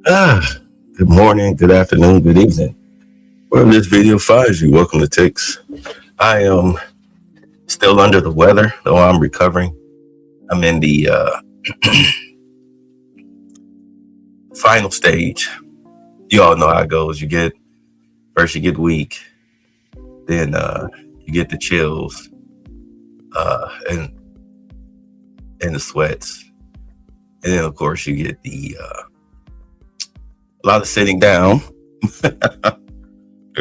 Ah, Good morning, good afternoon, good evening. Wherever this video finds you, welcome to Ticks. I am still under the weather, though I'm recovering. I'm in the final stage. You all know how it goes. You get weak, then you get the chills and the sweats, and then of course you get a lot of sitting down, a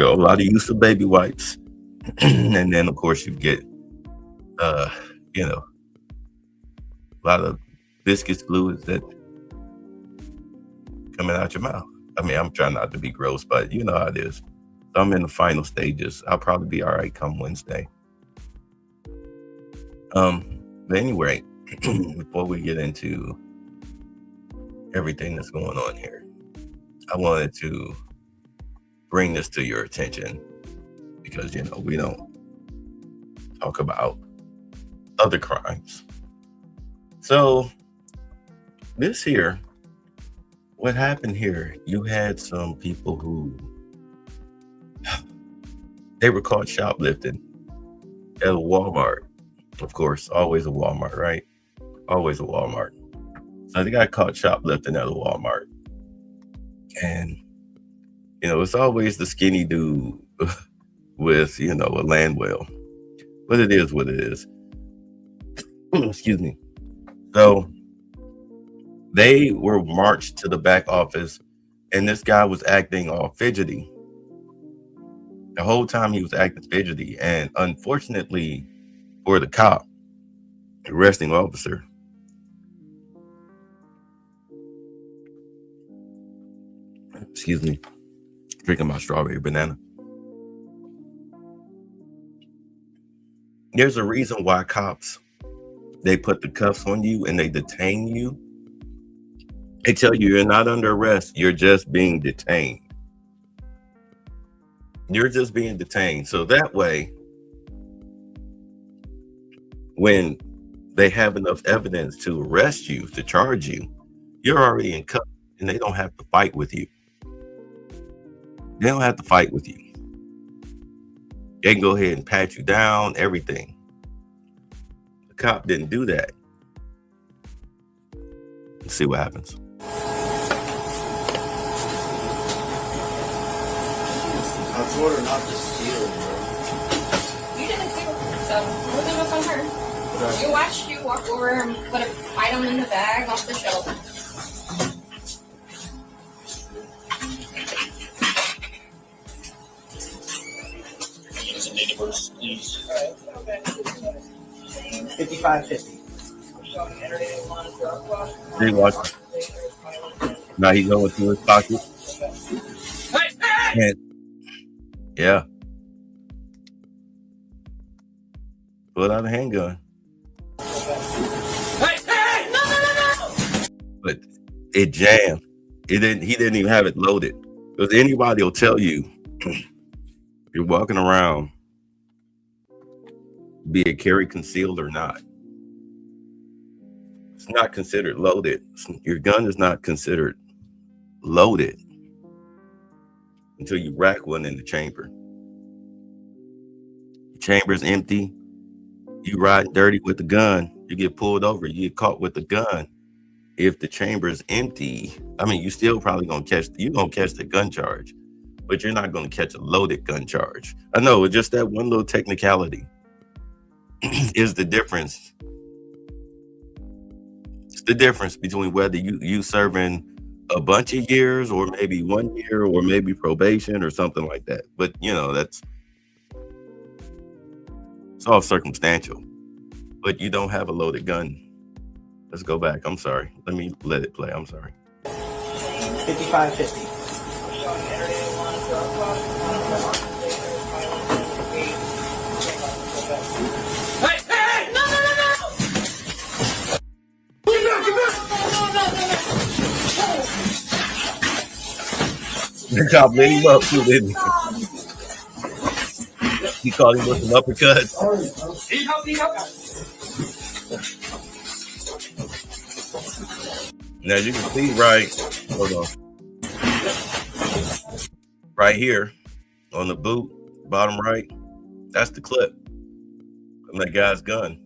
lot of use of baby wipes, and then of course you get uh, you know a lot of viscous fluids that coming out your mouth. I mean, I'm trying not to be gross, but you know how it is. So I'm in the final stages. I'll probably be all right come Wednesday. But anyway, before we get into everything that's going on here, I wanted to bring this to your attention because, we don't talk about other crimes. So this here, what happened here, you had some people who they were caught shoplifting at a Walmart. Of course, always a Walmart, right? Always a Walmart. So they got caught shoplifting at a Walmart. And, it's always the skinny dude with, a land whale. But it is what it is. Excuse me. So they were marched to the back office, and this guy was acting all fidgety. The whole time he was acting fidgety. And unfortunately for the cop, arresting officer, excuse me, drinking my strawberry banana. There's a reason why cops, they put the cuffs on you and they detain you. They tell you you're not under arrest, you're just being detained. You're just being detained. So that way, when they have enough evidence to arrest you, to charge you, you're already in cuffs and they don't have to fight with you. They don't have to fight with you. They can go ahead and pat you down, everything. The cop didn't do that. Let's see what happens. I told her not to steal, bro. You didn't steal, so we'll leave us on her. Okay. You watched you walk over and put an item in the bag off the shelf. Please. 55.50. They watch. Now he going through his pocket. And yeah. Pulled out a handgun. But it jammed. He didn't even have it loaded. Because anybody will tell you, you're walking around, be it carry concealed or not, it's not considered loaded. Your gun is not considered loaded until you rack one in the chamber. The chamber's empty. You ride dirty with the gun, you get pulled over, you get caught with the gun. If the chamber is empty, I mean, you still probably gonna catch the gun charge, but you're not gonna catch a loaded gun charge. I know, it's just that one little technicality is the difference. It's the difference between whether you serving a bunch of years or maybe 1 year or maybe probation or something like that. But it's all circumstantial. But you don't have a loaded gun. Let's go back. I'm sorry. Let me let it play. I'm sorry. 55.50. Hey! No! The cop lit him up too, didn't he? He called him with some uppercuts. Now you can see, right? Hold on. right here on the boot, bottom right, that's the clip from that guy's gun.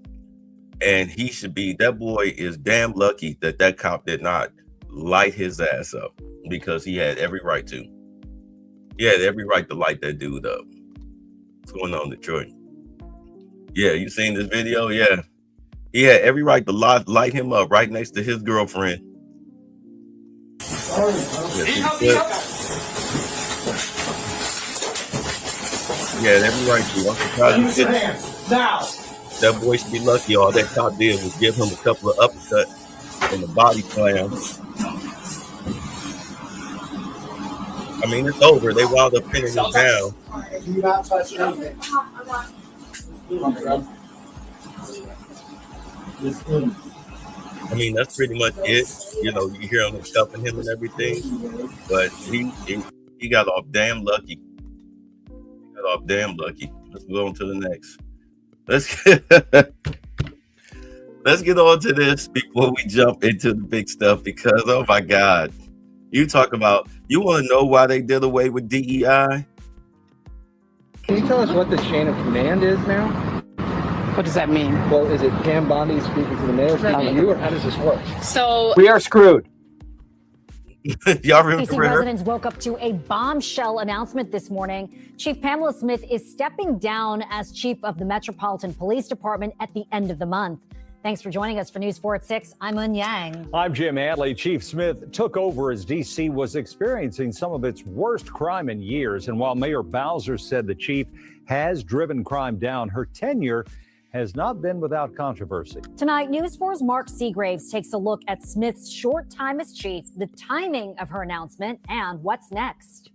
And he should be, that boy is damn lucky that that cop did not light his ass up, because he had every right to. He had every right to light that dude up. What's going on in Detroit? Yeah, you seen this video? Yeah. He had every right to light him up right next to his girlfriend. Yeah, every right to. I'm surprised he didn't. Now. That boy should be lucky. All that cop did was give him a couple of uppercuts and a body slam. I mean, it's over. They wound up pinning him down. Do not touch anything. I mean, that's pretty much it. You know, you hear him cuffing him and everything, but he got off damn lucky. He got off damn lucky. Let's go on to the next. Let's get on to this before we jump into the big stuff, because oh my God, you talk about, you want to know why they did away with DEI? Can you tell us what the chain of command is now? What does that mean? Well, is it Pam Bondi speaking to the mayor, speaking to you, or how does this work? So We are screwed. Y'all DC remember her? residents woke up to a bombshell announcement this morning. Chief Pamela Smith is stepping down as chief of the Metropolitan Police Department at the end of the month. Thanks for joining us for News 4 at 6. I'm Un Yang. I'm Jim Hadley. Chief Smith took over as D.C. was experiencing some of its worst crime in years. And while Mayor Bowser said the chief has driven crime down, her tenure has not been without controversy. Tonight, News 4's Mark Seagraves takes a look at Smith's short time as chief, the timing of her announcement, and what's next.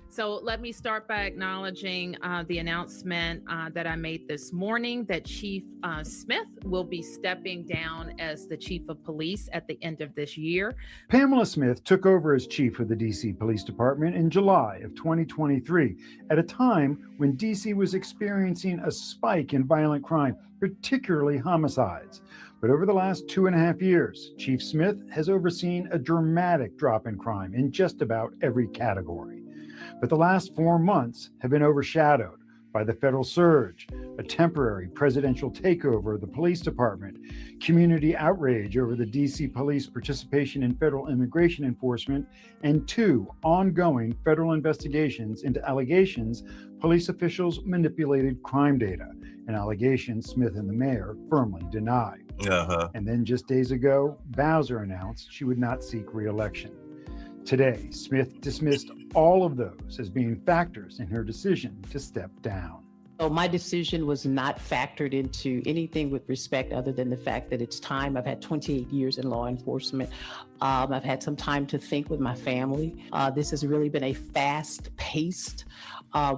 So let me start by acknowledging the announcement that I made this morning that Chief Smith will be stepping down as the chief of police at the end of this year. Pamela Smith took over as chief of the D.C. Police Department in July of 2023, at a time when D.C. was experiencing a spike in violent crime, particularly homicides. But over the last 2.5 years, Chief Smith has overseen a dramatic drop in crime in just about every category. But the last 4 months have been overshadowed by the federal surge, a temporary presidential takeover of the police department, community outrage over the DC police participation in federal immigration enforcement, and 2 ongoing federal investigations into allegations police officials manipulated crime data, an allegation Smith and the mayor firmly deny. And then just days ago, Bowser announced she would not seek re-election. Today, Smith dismissed all of those as being factors in her decision to step down. So my decision was not factored into anything with respect other than the fact that it's time. I've had 28 years in law enforcement. I've had some time to think with my family. This has really been a fast-paced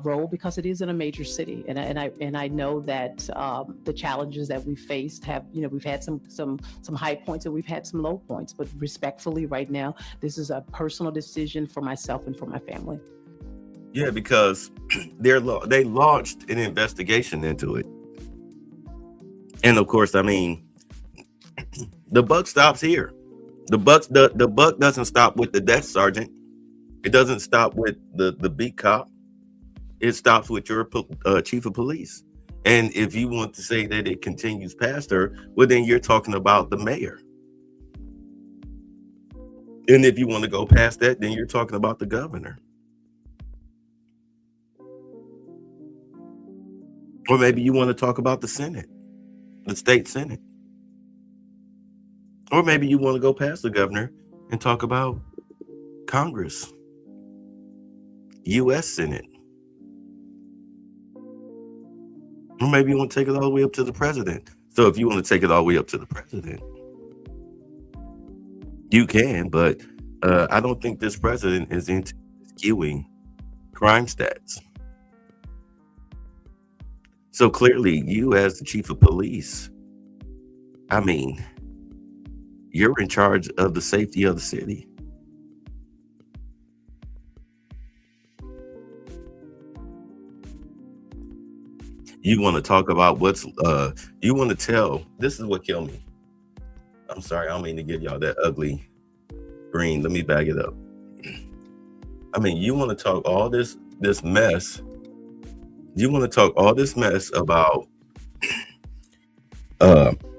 role because it is in a major city, and I know that the challenges that we faced have, we've had some high points and we've had some low points. But respectfully, right now, this is a personal decision for myself and for my family. Yeah, because they launched an investigation into it, and of course, I mean, the buck stops here. The buck doesn't stop with the desk sergeant. It doesn't stop with the beat cop. It stops with your chief of police. And if you want to say that it continues past her, well, then you're talking about the mayor. And if you want to go past that, then you're talking about the governor. Or maybe you want to talk about the Senate, the state Senate. Or maybe you want to go past the governor and talk about Congress, U.S. Senate. Or maybe you want to take it all the way up to the president. So if you want to take it all the way up to the president, you can, but I don't think this president is into skewing crime stats. So clearly, you as the chief of police, I mean, you're in charge of the safety of the city. You want to talk about what's, you want to tell, this is what killed me. I'm sorry, I don't mean to give y'all that ugly green. Let me bag it up. I mean, you want to talk all this mess. You want to talk all this mess about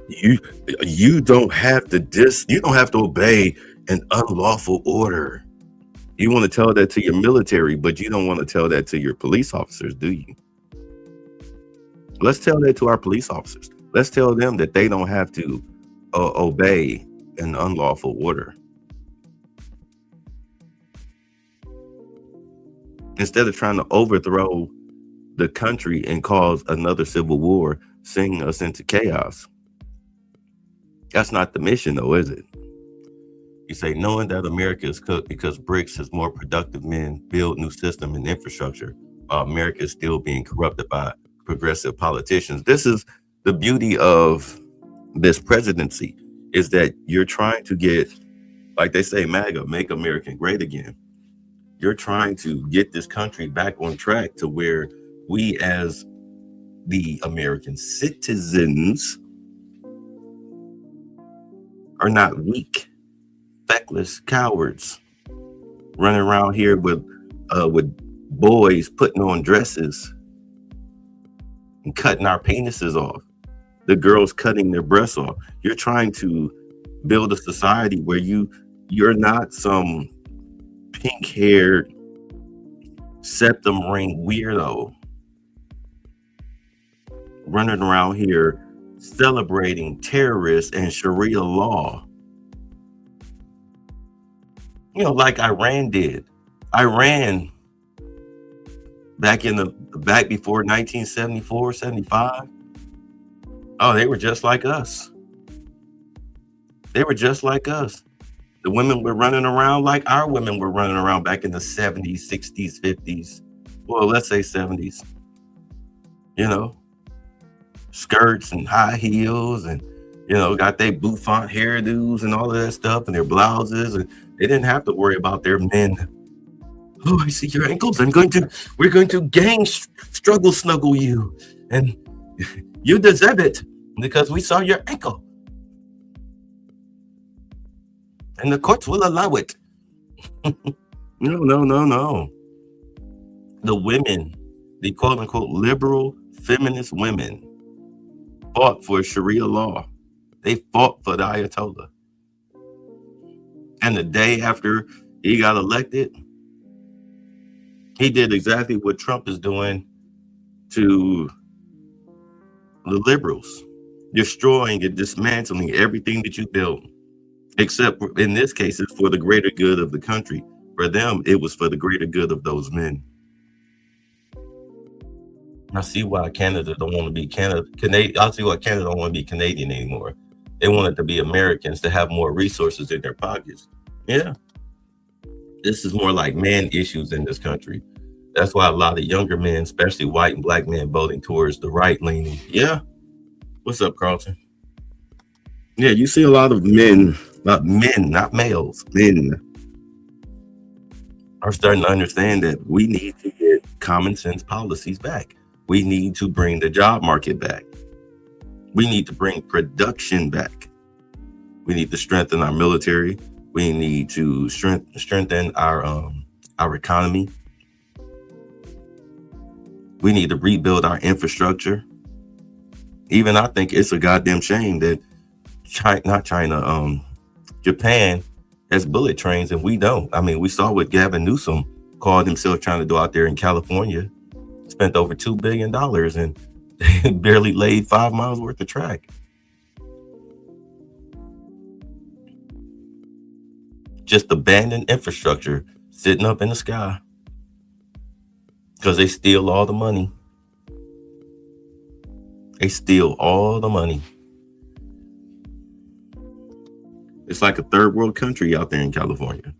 you don't have to you don't have to obey an unlawful order. You want to tell that to your military, but you don't want to tell that to your police officers, do you? Let's tell that to our police officers. Let's tell them that they don't have to obey an unlawful order. Instead of trying to overthrow the country and cause another civil war, sending us into chaos. That's not the mission, though, is it? You say, knowing that America is cooked because BRICS has more productive men build new system and infrastructure, while America is still being corrupted by progressive politicians. This is the beauty of this presidency, is that you're trying to get, like they say, MAGA, make America great again. You're trying to get this country back on track to where we as the American citizens are not weak, feckless cowards running around here with boys putting on dresses and cutting our penises off, the girls cutting their breasts off. You're trying to build a society where you're not some pink-haired septum ring weirdo running around here celebrating terrorists and Sharia law. You know, like Iran did. Iran back before 1974, 75. Oh, they were just like us. They were just like us. The women were running around like our women were running around back in the 70s, 60s, 50s. Well, let's say 70s. You know, skirts and high heels and, you know, got their bouffant hairdos and all of that stuff and their blouses. And they didn't have to worry about their men. Oh, I see your ankles. We're going to gang struggle snuggle you. And you deserve it because we saw your ankle. And the courts will allow it. No. The women, the quote unquote liberal feminist women, fought for Sharia law. They fought for the Ayatollah. And the day after he got elected, he did exactly what Trump is doing to the liberals, destroying and dismantling everything that you built. Except in this case, it's for the greater good of the country. For them, it was for the greater good of those men. I see why Canada don't want to be Canadian. I see why Canada don't want to be Canadian anymore. They want it to be Americans to have more resources in their pockets. Yeah. This is more like man issues in this country. That's why a lot of younger men, especially white and black men, voting towards the right leaning. Yeah. What's up, Carlton? Yeah, you see a lot of men, not males, men are starting to understand that we need to get common sense policies back. We need to bring the job market back. We need to bring production back. We need to strengthen our military. We need to strengthen our economy. We need to rebuild our infrastructure. Even I think it's a goddamn shame that Japan has bullet trains and we don't. I mean, we saw what Gavin Newsom called himself trying to do out there in California. Spent over $2 billion and they barely laid 5 miles worth of track. Just abandoned infrastructure sitting up in the sky because they steal all the money. They steal all the money. It's like a third world country out there in California.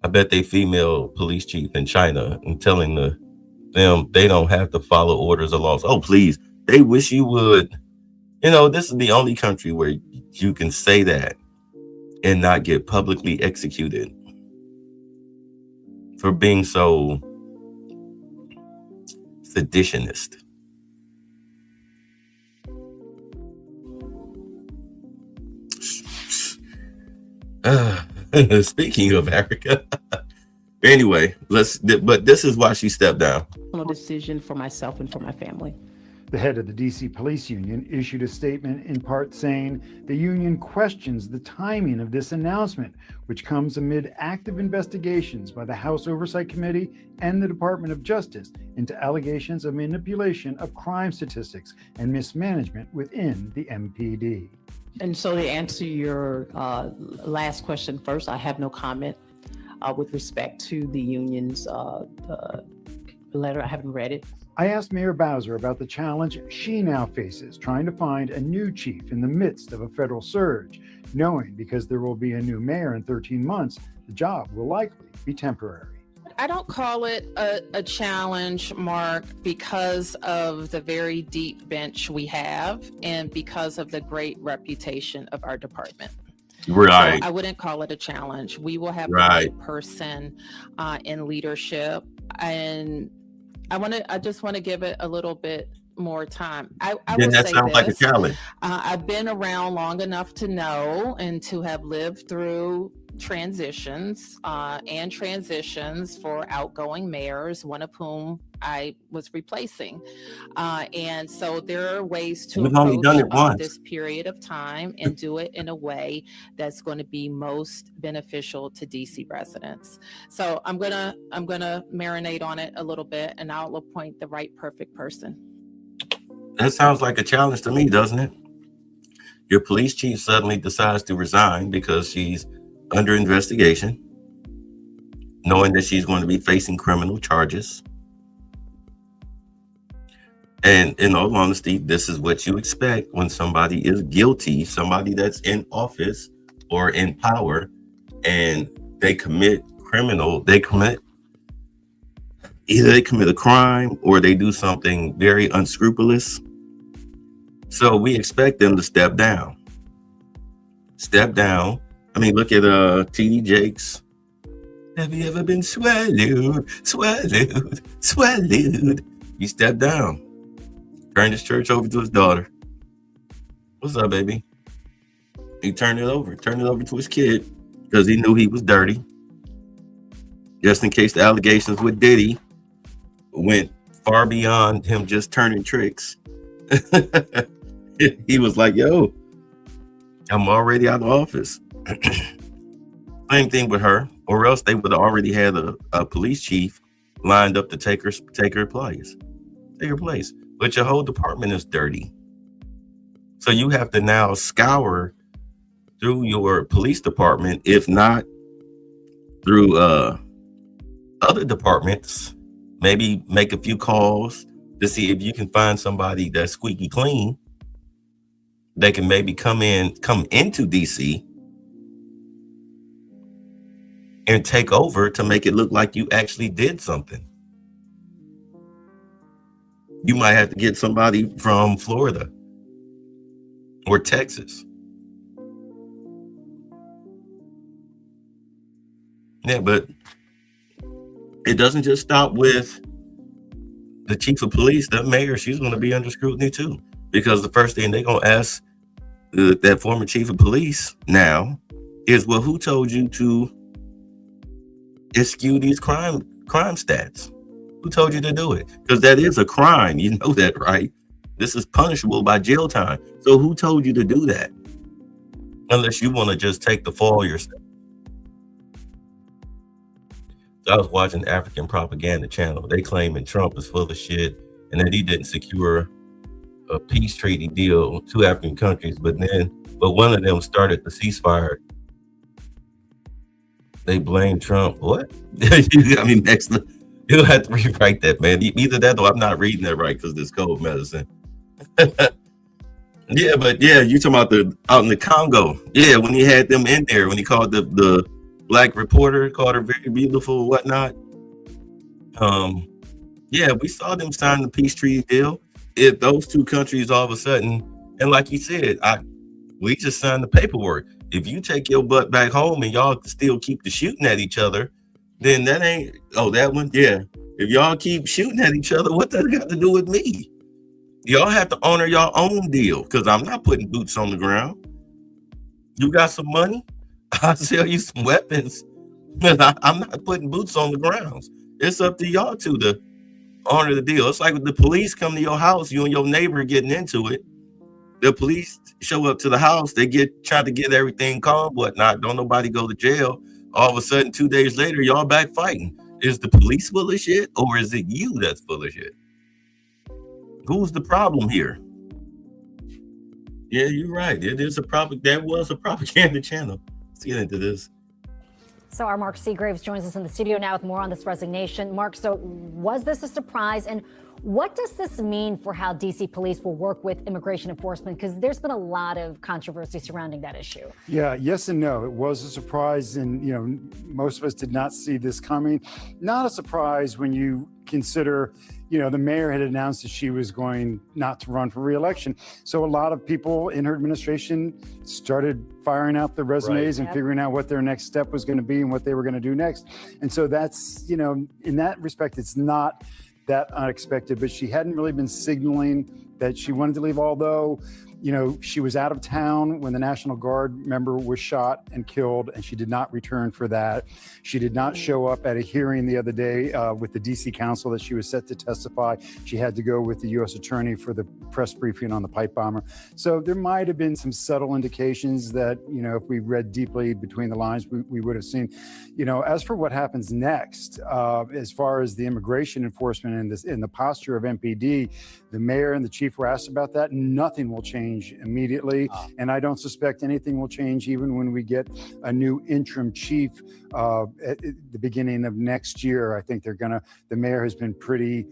I bet they female police chief in China and telling them they don't have to follow orders or laws. Oh, please. They wish you would. You know, this is the only country where you can say that and not get publicly executed for being so seditionist. Speaking of Africa, Anyway, but this is why she stepped down. Decision for myself and for my family. The head of the DC Police Union issued a statement in part saying the union questions the timing of this announcement, which comes amid active investigations by the House Oversight Committee and the Department of Justice into allegations of manipulation of crime statistics and mismanagement within the MPD. And so to answer your last question first, I have no comment with respect to the union's letter. I haven't read it. I asked Mayor Bowser about the challenge she now faces trying to find a new chief in the midst of a federal surge, knowing because there will be a new mayor in 13 months, the job will likely be temporary. I don't call it a challenge, Mark, because of the very deep bench we have and because of the great reputation of our department. Right. So I wouldn't call it a challenge. We will have Right. the right person in leadership, and I just want to give it a little bit more time. I Then will that say sounds like a this. challenge. I've been around long enough to know and to have lived through transitions for outgoing mayors, one of whom I was replacing. And so there are ways to We've only done it approach once. this period of time and do it in a way that's going to be most beneficial to DC residents. So I'm gonna marinate on it a little bit, and I'll appoint the right perfect person. That sounds like a challenge to me, doesn't it? Your police chief suddenly decides to resign because she's under investigation, knowing that she's going to be facing criminal charges. And in all honesty, this is what you expect when somebody is guilty, somebody that's in office or in power, and they commit either they commit a crime or they do something very unscrupulous. So we expect them to step down. I mean, look at TD Jakes. Have you ever been swallowed? He stepped down. Turned his church over to his daughter. What's up, baby? He turned it over to his kid because he knew he was dirty. Just in case the allegations with Diddy went far beyond him just turning tricks. He was like, yo, I'm already out of office. Same thing with her, or else they would have already had a police chief lined up to take her place. But your whole department is dirty. So you have to now scour through your police department, if not through other departments, maybe make a few calls to see if you can find somebody that's squeaky clean. They can maybe come into DC and take over to make it look like you actually did something. You might have to get somebody from Florida or Texas. Yeah, but it doesn't just stop with the chief of police. The mayor, she's going to be under scrutiny too, because the first thing they're going to ask that former chief of police now is, well, who told you to eschew these crime stats? Who told you to do it? Because that is a crime. You know that, right? This is punishable by jail time. So who told you to do that? Unless you want to just take the fall yourself. So I was watching the African propaganda channel. They claiming Trump is full of shit and that he didn't secure a peace treaty deal with two African countries, but one of them started the ceasefire. They blame Trump. What? I mean, next, you'll have to rewrite that, man. Either that or I'm not reading that right because this cold medicine. Yeah, but yeah, you talking about out in the Congo. Yeah, when he had them in there, when he called the black reporter, called her very beautiful and whatnot. Yeah, we saw them sign the peace treaty deal. If those two countries all of a sudden, and like you said, we just signed the paperwork. If you take your butt back home and y'all still keep the shooting at each other, then that ain't, that one, yeah. If y'all keep shooting at each other, what that got to do with me? Y'all have to honor your own deal, because I'm not putting boots on the ground. You got some money? I'll sell you some weapons. I'm not putting boots on the grounds. It's up to y'all two to honor the deal. It's like when the police come to your house, you and your neighbor getting into it. The police show up to the house, they try to get everything calm, whatnot. Don't nobody go to jail. All of a sudden, 2 days later, y'all back fighting. Is the police full of shit, or is it you that's full of shit? Who's the problem here? Yeah, you're right. It is a problem. That was a propaganda channel. Let's get into this. So our Mark Seagraves joins us in the studio now with more on this resignation. Mark, so was this a surprise? And what does this mean for how DC police will work with immigration enforcement? Because there's been a lot of controversy surrounding that issue. Yeah, yes and no. It was a surprise, and most of us did not see this coming. Not a surprise when you consider, the mayor had announced that she was going not to run for re-election. So a lot of people in her administration started firing out the resumes and figuring out what their next step was going to be and what they were going to do next. And so that's, in that respect, it's not that unexpected, but she hadn't really been signaling that she wanted to leave, although she was out of town when the National Guard member was shot and killed, and she did not return for that. She did not show up at a hearing the other day with the DC Council that she was set to testify. She had to go with the U.S. Attorney for the press briefing on the pipe bomber. So there might have been some subtle indications that, if we read deeply between the lines, we would have seen. As for what happens next, as far as the immigration enforcement and the posture of MPD, the mayor and the chief were asked about that. Nothing will change immediately, and I don't suspect anything will change even when we get a new interim chief at the beginning of next year. I think the mayor has been pretty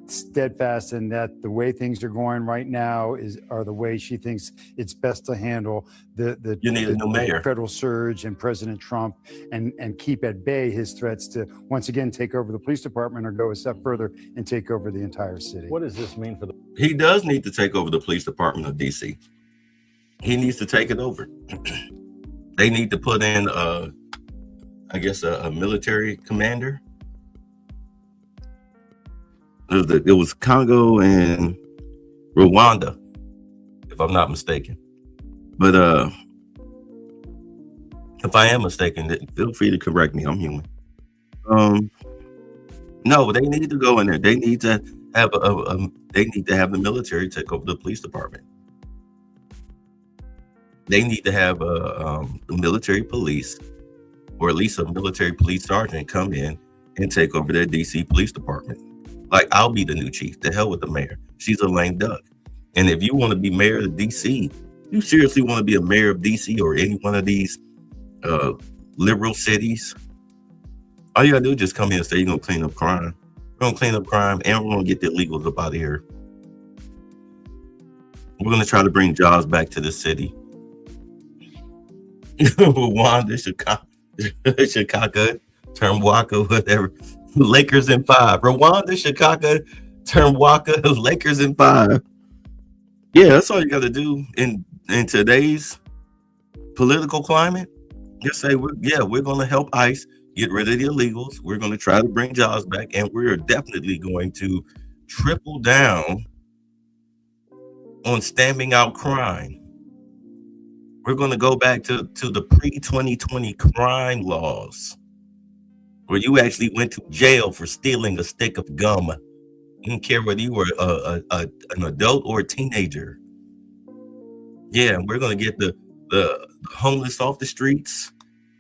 steadfast in that the way things are going right now are the way she thinks it's best to handle the new mayor, federal surge and President Trump, and keep at bay his threats to once again take over the police department or go a step further and take over the entire city. What does this mean for He does need to take over the police department of DC. He needs to take it over. They need to put in a military commander. It was Congo and Rwanda, if I'm not mistaken. But if I am mistaken, feel free to correct me. I'm human. No, they need to go in there. They need to have the military take over the police department. They need to have the military police, or at least a military police sergeant, come in and take over their DC police department. Like, I'll be the new chief. The hell with the mayor. She's a lame duck. And if you want to be mayor of DC, you seriously want to be a mayor of DC or any one of these liberal cities, all you gotta do is just come in and say you're gonna clean up crime. We're gonna clean up crime, and we're gonna get the illegals up out of here. We're gonna try to bring jobs back to the city. Rwanda, Chicago, Turnwaka, whatever. Lakers in 5. Rwanda, Chicago, Turnwaka, Lakers in 5. Yeah, that's all you got to do in today's political climate. Just say, we're going to help ICE get rid of the illegals. We're going to try to bring jobs back, and we're definitely going to triple down on stamping out crime. We're going to go back to the pre-2020 crime laws, where you actually went to jail for stealing a stick of gum. You didn't care whether you were an adult or a teenager. Yeah, we're going to get the homeless off the streets.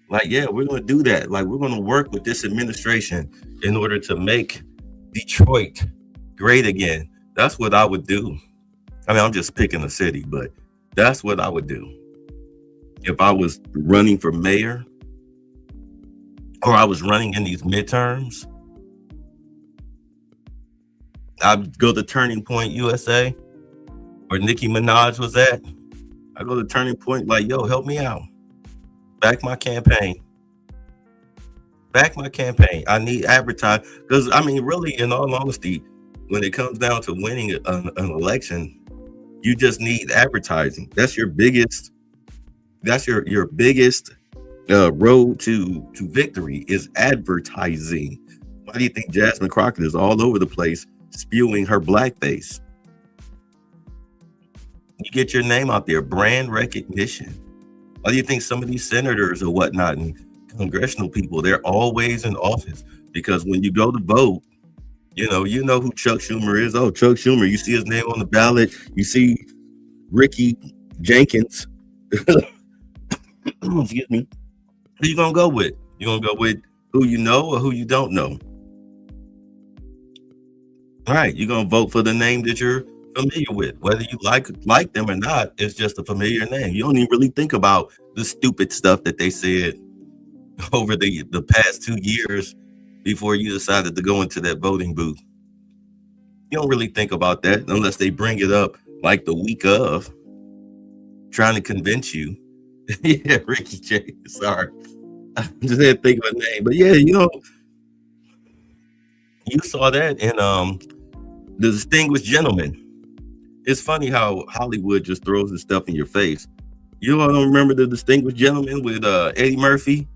Like, yeah, we're going to do that. Like, we're going to work with this administration in order to make Detroit great again. That's what I would do. I mean, I'm just picking a city, but that's what I would do. If I was running for mayor, or I was running in these midterms, I'd go to Turning Point USA, where Nicki Minaj was at. I go to Turning Point like, yo, help me out. Back my campaign. I need advertise. Because, I mean, really, in all honesty, when it comes down to winning an election, you just need advertising. That's your biggest, your biggest road to victory is advertising. Why do you think Jasmine Crockett is all over the place spewing her blackface? You get your name out there, brand recognition. Why do you think some of these senators or whatnot and congressional people, they're always in office, because when you go to vote, you know who Chuck Schumer is. Oh, Chuck Schumer, you see his name on the ballot. You see Ricky Jenkins. Excuse me. Who you gonna go with? You gonna go with who you know or who you don't know? All right, you're gonna vote for the name that you're familiar with, whether you like them or not. It's just a familiar name. You don't even really think about the stupid stuff that they said over the past 2 years before you decided to go into that voting booth. You don't really think about that unless they bring it up like the week of, trying to convince you. Yeah, Ricky J. Sorry, I just had to think of a name, but yeah, you saw that in The Distinguished Gentleman. It's funny how Hollywood just throws this stuff in your face. You all don't remember The Distinguished Gentleman with Eddie Murphy?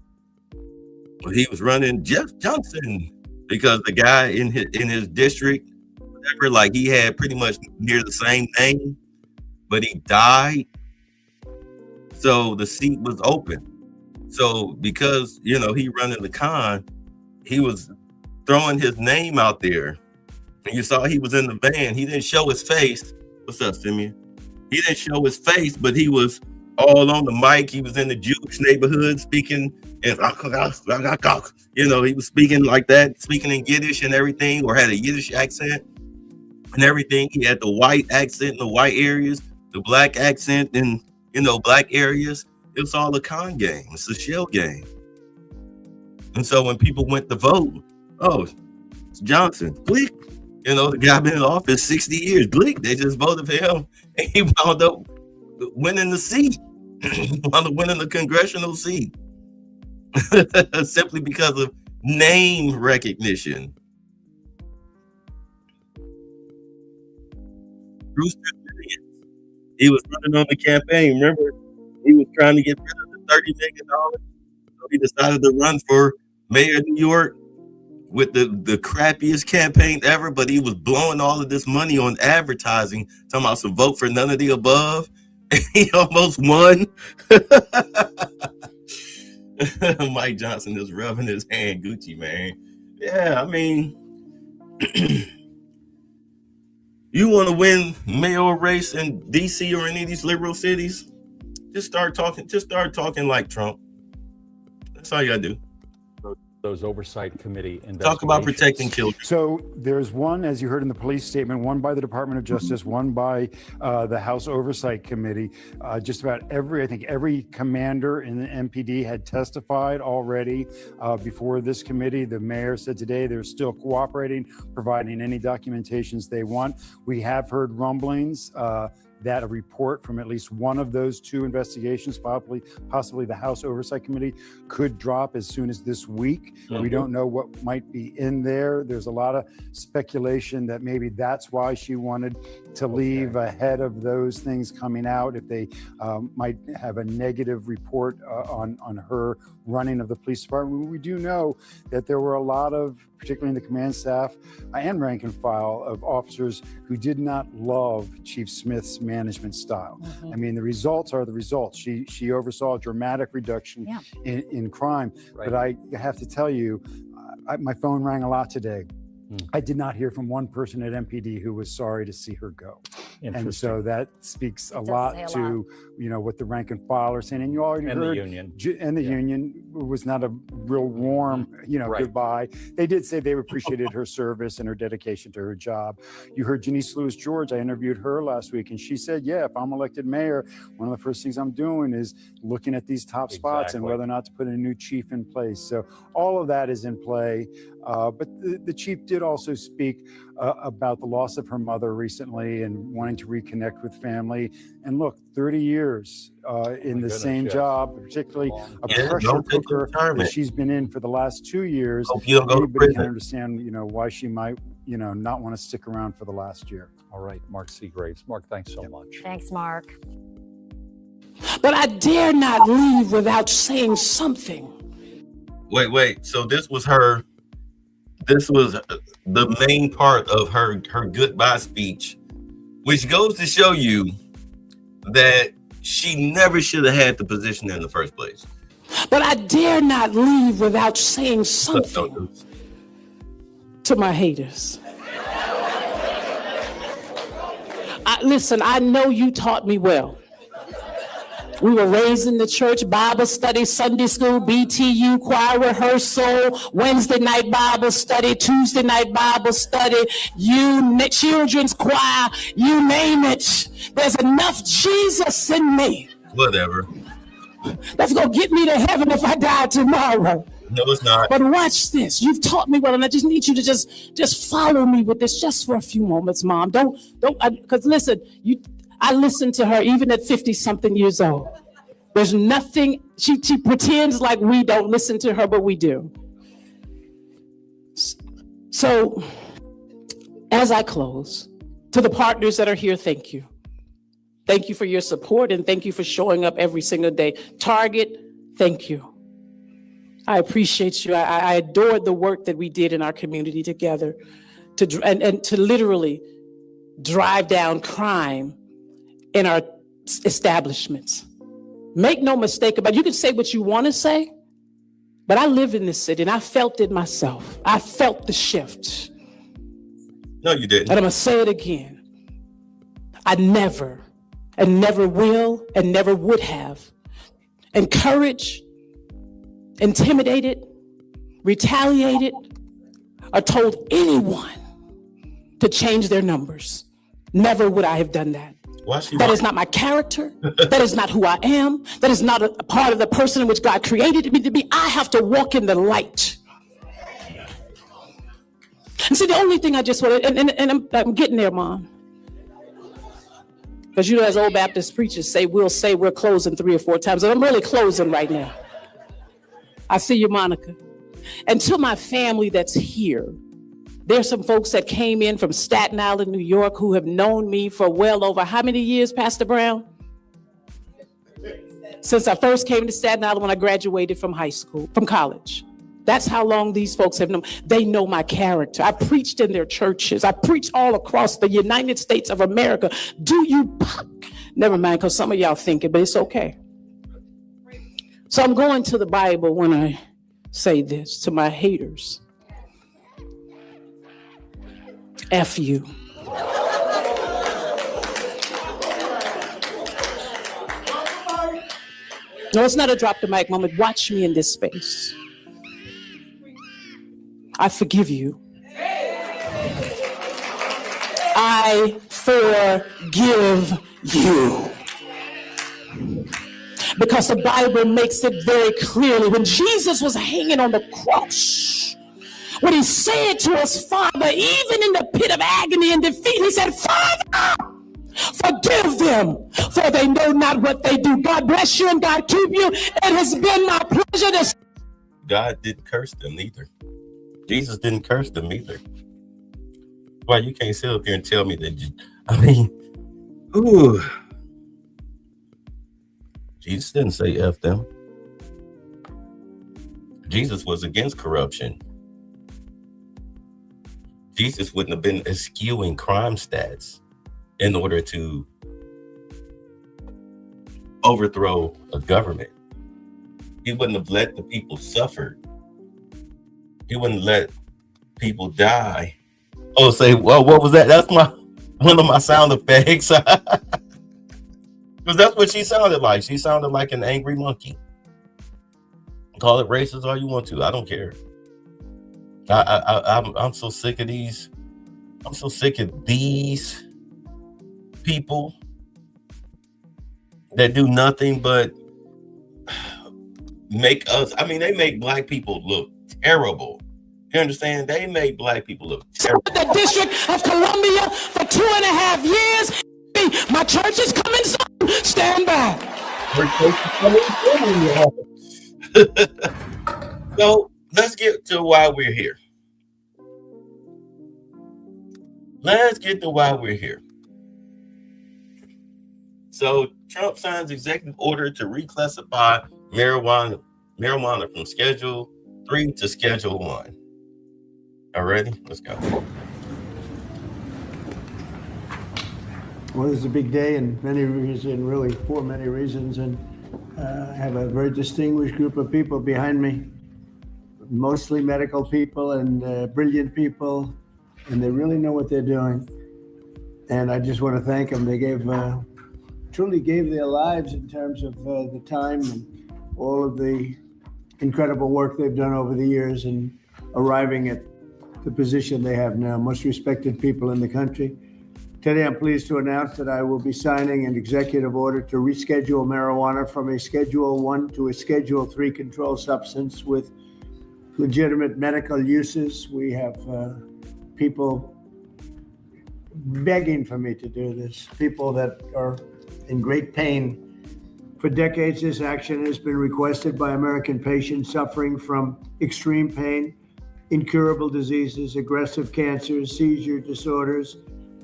Well, he was running Jeff Johnson because the guy in his district, whatever, like he had pretty much near the same name, but he died. So the seat was open. So because, he running the con, he was throwing his name out there. And you saw he was in the van. He didn't show his face. What's up, Simeon? He didn't show his face, but he was all on the mic. He was in the Jewish neighborhood speaking, and he was speaking like that, speaking in Yiddish and everything, or had a Yiddish accent and everything. He had the white accent in the white areas, the black accent in black areas. It was all a con game. It's a shell game. And so when people went to vote, oh, it's Johnson, bleak. The guy been in office 60 years. Bleak, they just voted for him, and he wound up winning the seat, wound up winning the congressional seat, simply because of name recognition. Brewster, he was running on the campaign. Remember, he was trying to get rid of the $30 million. So he decided to run for mayor of New York with the crappiest campaign ever, but he was blowing all of this money on advertising, talking about some vote for none of the above. And he almost won. Mike Johnson is rubbing his hand, Gucci, man. Yeah, I mean, you want to win mayoral race in DC or any of these liberal cities? Just start talking like Trump. That's all you gotta do. Those oversight committee investigations. Talk about protecting children. So there's one, as you heard in the police statement, one by the Department of Justice, one by the House Oversight Committee. Just about every commander in the MPD had testified already before this committee. The mayor said today they're still cooperating, providing any documentations they want. We have heard rumblings that a report from at least one of those two investigations, possibly the House Oversight Committee, could drop as soon as this week. Mm-hmm. We don't know what might be in there. There's a lot of speculation that maybe that's why she wanted to leave ahead of those things coming out, if they might have a negative report on her running of the police department. We do know that there were a lot of, particularly in the command staff and rank and file, of officers who did not love Chief Smith's management style. Mm-hmm. I mean, the results are the results. She oversaw a dramatic reduction in crime. Right. But I have to tell you, my phone rang a lot today. I did not hear from one person at MPD who was sorry to see her go. And so that speaks a lot to, what the rank and file are saying. And you already heard, the union was not a real warm, goodbye. They did say they appreciated her service and her dedication to her job. You heard Janice Lewis George. I interviewed her last week, and she said, if I'm elected mayor, one of the first things I'm doing is looking at these top spots and whether or not to put a new chief in place. So all of that is in play. But the chief did also speak about the loss of her mother recently and wanting to reconnect with family. And look, 30 years in the same job, particularly a pressure cooker that she's been in for the last 2 years. Anybody can understand, why she might, not want to stick around for the last year. All right, Mark Seagraves. Mark, thanks so much. Thanks, Mark. But I dare not leave without saying something. Wait. So this was the main part of her goodbye speech, which goes to show you that she never should have had the position in the first place. But I dare not leave without saying something to my haters. Listen, I know you taught me well. We were raised in the church, Bible study, Sunday school, BTU, choir rehearsal, Wednesday night Bible study, Tuesday night Bible study, children's choir, you name it. There's enough Jesus in me. Whatever. That's going to get me to heaven if I die tomorrow. No, it's not. But watch this. You've taught me well, and I just need you to just follow me with this just for a few moments, Mom. Because listen, I listened to her even at 50-something years old. There's nothing, she pretends like we don't listen to her, but we do. So, as I close, to the partners that are here, thank you. Thank you for your support, and thank you for showing up every single day. Target, thank you. I appreciate you. I adored the work that we did in our community together and to literally drive down crime in our establishments. Make no mistake about it. You can say what you want to say, but I live in this city and I felt it myself. I felt the shift. No, you didn't. And I'm going to say it again. I never and never will and never would have encouraged, intimidated, retaliated, or told anyone to change their numbers. Never would I have done that. That is not my character. That is not who I am. That is not a part of the person in which God created me to be. I have to walk in the light. And see, the only thing I just want to, and I'm getting there, Mom. Because as old Baptist preachers say we're closing 3 or 4 times. And I'm really closing right now. I see you, Monica. And to my family that's here, there's some folks that came in from Staten Island, New York, who have known me for well over how many years, Pastor Brown? Since I first came to Staten Island when I graduated from college. That's how long these folks have known. They know my character. I preached in their churches. I preached all across the United States of America. Never mind, because some of y'all think it, but it's okay. So I'm going to the Bible when I say this to my haters. F you. No, it's not a drop the mic moment. Watch me in this space. I forgive you. I forgive you. Because the Bible makes it very clearly. When Jesus was hanging on the cross, when he said to us, Father, even in the pit of agony and defeat, he said, Father, forgive them, for they know not what they do. God bless you and God keep you. It has been my pleasure to... God didn't curse them either. Jesus didn't curse them either. Why you can't sit up here and tell me that? Ooh. Jesus didn't say F them. Jesus was against corruption. Jesus wouldn't have been eschewing crime stats in order to overthrow a government. He wouldn't have let the people suffer. He wouldn't let people die. Oh, say, well, what was that? That's one of my sound effects. Because that's what she sounded like. She sounded like an angry monkey. Call it racist all you want to. I don't care. I'm so sick of these. I'm so sick of these people that do nothing but make us. I mean, they make black people look terrible. You understand? They make black people look terrible. The District of Columbia for 2.5 years. My church is coming soon. Stand by. So let's get to why we're here. So Trump signs executive order to reclassify marijuana from Schedule 3 to Schedule 1. All ready? Let's go. Well, this is a big day in many reasons, really for many reasons. And I have a very distinguished group of people behind me, mostly medical people and brilliant people, and they really know what they're doing. And I just want to thank them. They truly gave their lives in terms of the time and all of the incredible work they've done over the years in arriving at the position they have now, most respected people in the country. Today, I'm pleased to announce that I will be signing an executive order to reschedule marijuana from a Schedule 1 to a Schedule 3 controlled substance with legitimate medical uses. We have people begging for me to do this, people that are in great pain. For decades, this action has been requested by American patients suffering from extreme pain, incurable diseases, aggressive cancers, seizure disorders,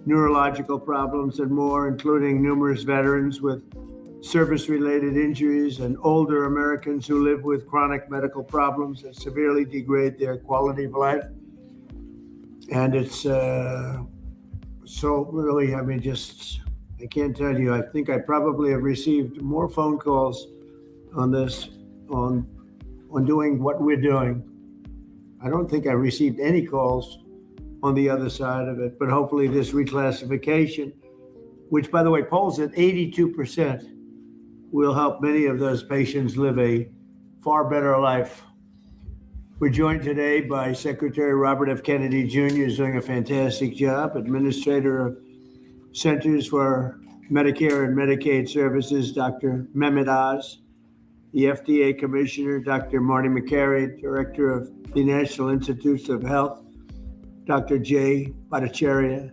neurological problems, and more, including numerous veterans with service-related injuries and older Americans who live with chronic medical problems that severely degrade their quality of life. And it's so really, I mean, just, I can't tell you, I think I probably have received more phone calls on this, on doing what we're doing. I don't think I received any calls on the other side of it, but hopefully this reclassification, which by the way polls at 82%, will help many of those patients live a far better life. We're joined today by Secretary Robert F. Kennedy Jr., who's doing a fantastic job, Administrator of Centers for Medicare and Medicaid Services, Dr. Mehmet Oz, the FDA Commissioner, Dr. Marty McCary, Director of the National Institutes of Health, Dr. Jay Bhattacharya,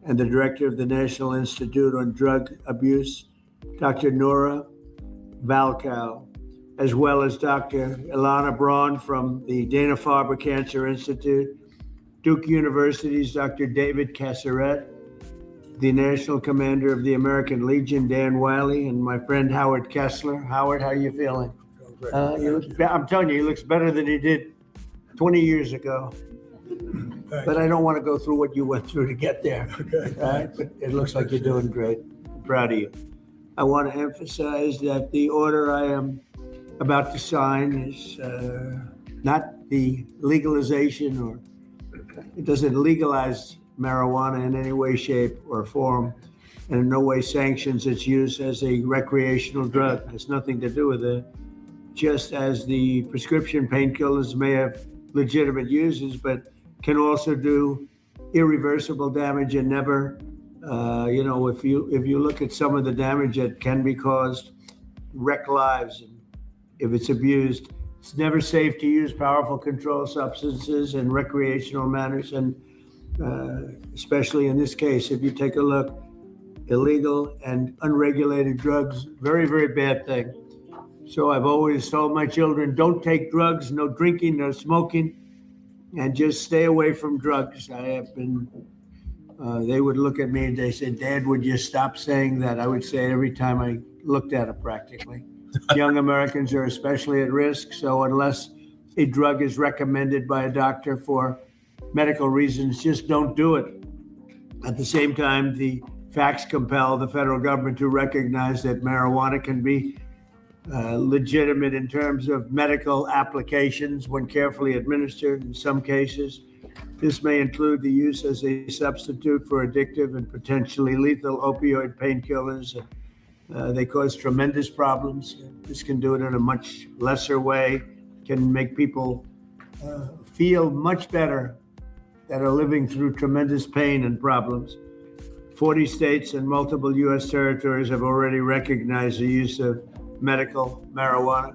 and the Director of the National Institute on Drug Abuse, Dr. Nora Valkow, as well as Dr. Ilana Braun from the Dana-Farber Cancer Institute, Duke University's Dr. David Casseret, the National Commander of the American Legion, Dan Wiley, and my friend Howard Kessler. Howard, how are you feeling? I'm telling you, he looks better than he did 20 years ago. But I don't want to go through what you went through to get there. Okay. Right? But it looks like you're doing great. I'm proud of you. I want to emphasize that the order I am about to sign is not the legalization, or it doesn't legalize marijuana in any way, shape, or form, and in no way sanctions its use as a recreational drug. It has nothing to do with it. Just as the prescription painkillers may have legitimate uses, but can also do irreversible damage and never, if you look at some of the damage that can be caused, wreck lives, and if it's abused. It's never safe to use powerful controlled substances in recreational manners, and especially in this case, if you take a look, illegal and unregulated drugs, very, very bad thing. So I've always told my children, don't take drugs, no drinking, no smoking, and just stay away from drugs. I have been, they would look at me and they said, Dad, would you stop saying that? I would say it every time I looked at it practically. Young Americans are especially at risk. So unless a drug is recommended by a doctor for medical reasons, just don't do it. At the same time, the facts compel the federal government to recognize that marijuana can be legitimate in terms of medical applications when carefully administered. In some cases, this may include the use as a substitute for addictive and potentially lethal opioid painkillers. They cause tremendous problems. This can do it in a much lesser way, can make people feel much better that are living through tremendous pain and problems. 40 states and multiple U.S. territories have already recognized the use of medical marijuana.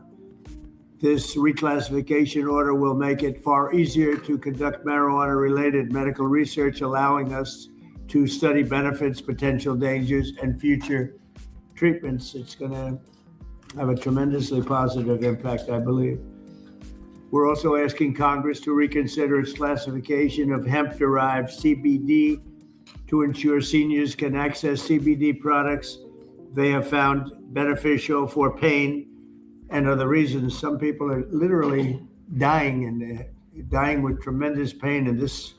This reclassification order will make it far easier to conduct marijuana-related medical research, allowing us to study benefits, potential dangers, and future treatments. It's going to have a tremendously positive impact, I believe. We're also asking Congress to reconsider its classification of hemp-derived CBD to ensure seniors can access CBD products they have found beneficial for pain and other reasons. Some people are literally dying, and dying with tremendous pain, and this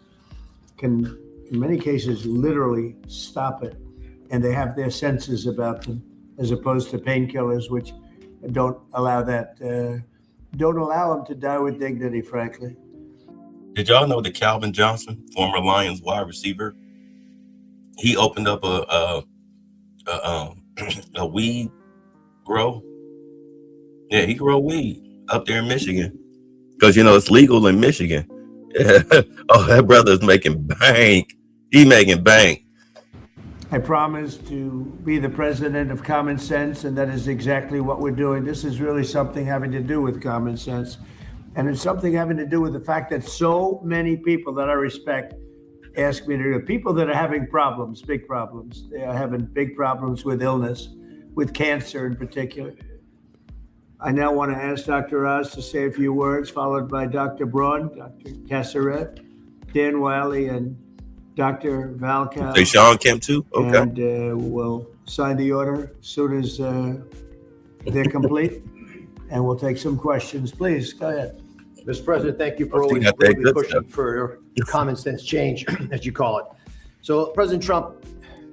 can, in many cases, literally stop it. And they have their senses about them, as opposed to painkillers, which don't allow that. Don't allow them to die with dignity, frankly. Did y'all know that Calvin Johnson, former Lions wide receiver, he opened up a weed grow? Yeah, he grow weed up there in Michigan because it's legal in Michigan. Oh, that brother's making bank. He making bank. I promise to be the president of common sense, and that is exactly what we're doing. This is really something having to do with common sense, and it's something having to do with the fact that so many people that I respect ask me to do it. People that are having problems, big problems. They are having big problems with illness, with cancer in particular. I now want to ask Dr. Oz to say a few words, followed by Dr. Braun, Dr. Casseret, Dan Wiley, and Dr. Valcow. Say Sean Kemp too? Okay. And we'll sign the order as soon as they're complete. And we'll take some questions. Please, go ahead. Mr. President, thank you for always really pushing for common sense change, as you call it. So President Trump,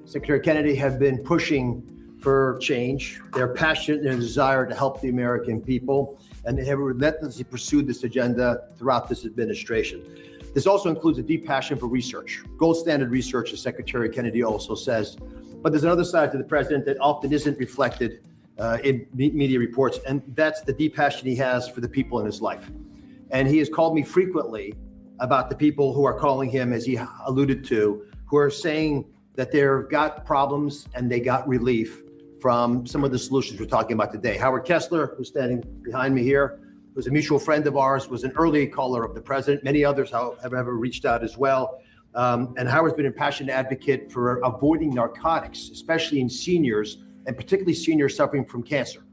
Secretary Kennedy have been pushing for change. They're passionate in their desire to help the American people, and they have relentlessly pursued this agenda throughout this administration. This also includes a deep passion for research, gold standard research, as Secretary Kennedy also says. But there's another side to the president that often isn't reflected in media reports, and that's the deep passion he has for the people in his life. And he has called me frequently about the people who are calling him, as he alluded to, who are saying that they've got problems and they got relief from some of the solutions we're talking about today. Howard Kessler, who's standing behind me here, who's a mutual friend of ours, was an early caller of the president. Many others have ever reached out as well. And Howard's been a passionate advocate for avoiding narcotics, especially in seniors, and particularly seniors suffering from cancer.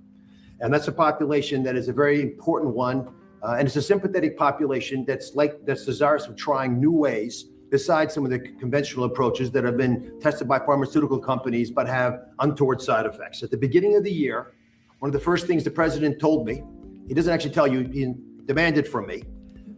And that's a population that is a very important one. And it's a sympathetic population that's desirous of trying new ways besides some of the conventional approaches that have been tested by pharmaceutical companies but have untoward side effects. At the beginning of the year, one of the first things the president told me, he doesn't actually tell you, he demanded from me,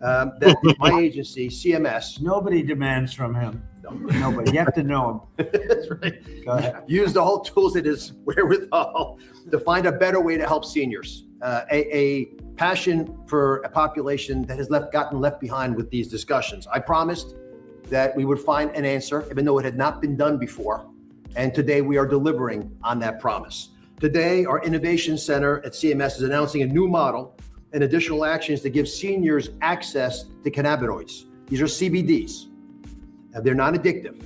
that my agency, CMS. Nobody demands from him. Nobody. You have to know him. That's right. Go ahead. Use the whole tools at his wherewithal to find a better way to help seniors. A passion for a population that has gotten left behind with these discussions. I promised that we would find an answer, even though it had not been done before. And today we are delivering on that promise. Today, our Innovation Center at CMS is announcing a new model and additional actions to give seniors access to cannabinoids. These are CBDs. They're non-addictive,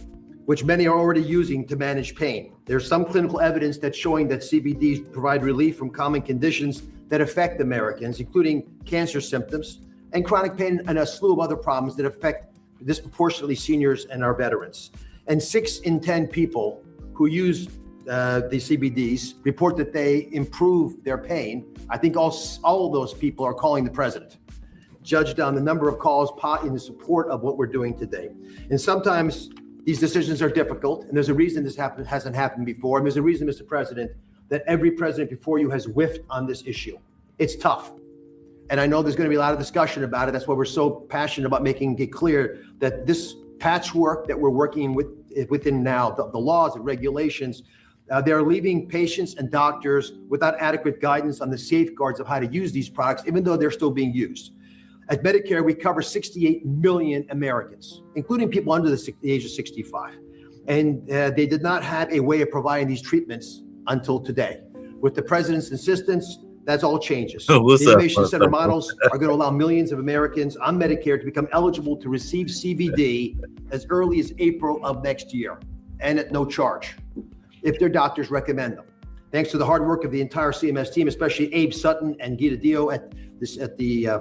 which many are already using to manage pain. There's some clinical evidence that's showing that CBDs provide relief from common conditions that affect Americans, including cancer symptoms and chronic pain and a slew of other problems that affect disproportionately seniors and our veterans. And 6 in 10 people who use the CBDs report that they improve their pain. I think all of those people are calling the president, judged on the number of calls in the support of what we're doing today. And sometimes these decisions are difficult, and there's a reason this hasn't happened before. And there's a reason, Mr. President, that every president before you has whiffed on this issue. It's tough. And I know there's going to be a lot of discussion about it. That's why we're so passionate about making it clear that this patchwork that we're working within now, the laws and regulations, they're leaving patients and doctors without adequate guidance on the safeguards of how to use these products, even though they're still being used. At Medicare, we cover 68 million Americans, including people under the age of 65. And they did not have a way of providing these treatments until today. With the president's insistence, that's all changes. The Innovation Center models are going to allow millions of Americans on Medicare to become eligible to receive CBD as early as April of next year, and at no charge, if their doctors recommend them. Thanks to the hard work of the entire CMS team, especially Abe Sutton and Gita Dio at the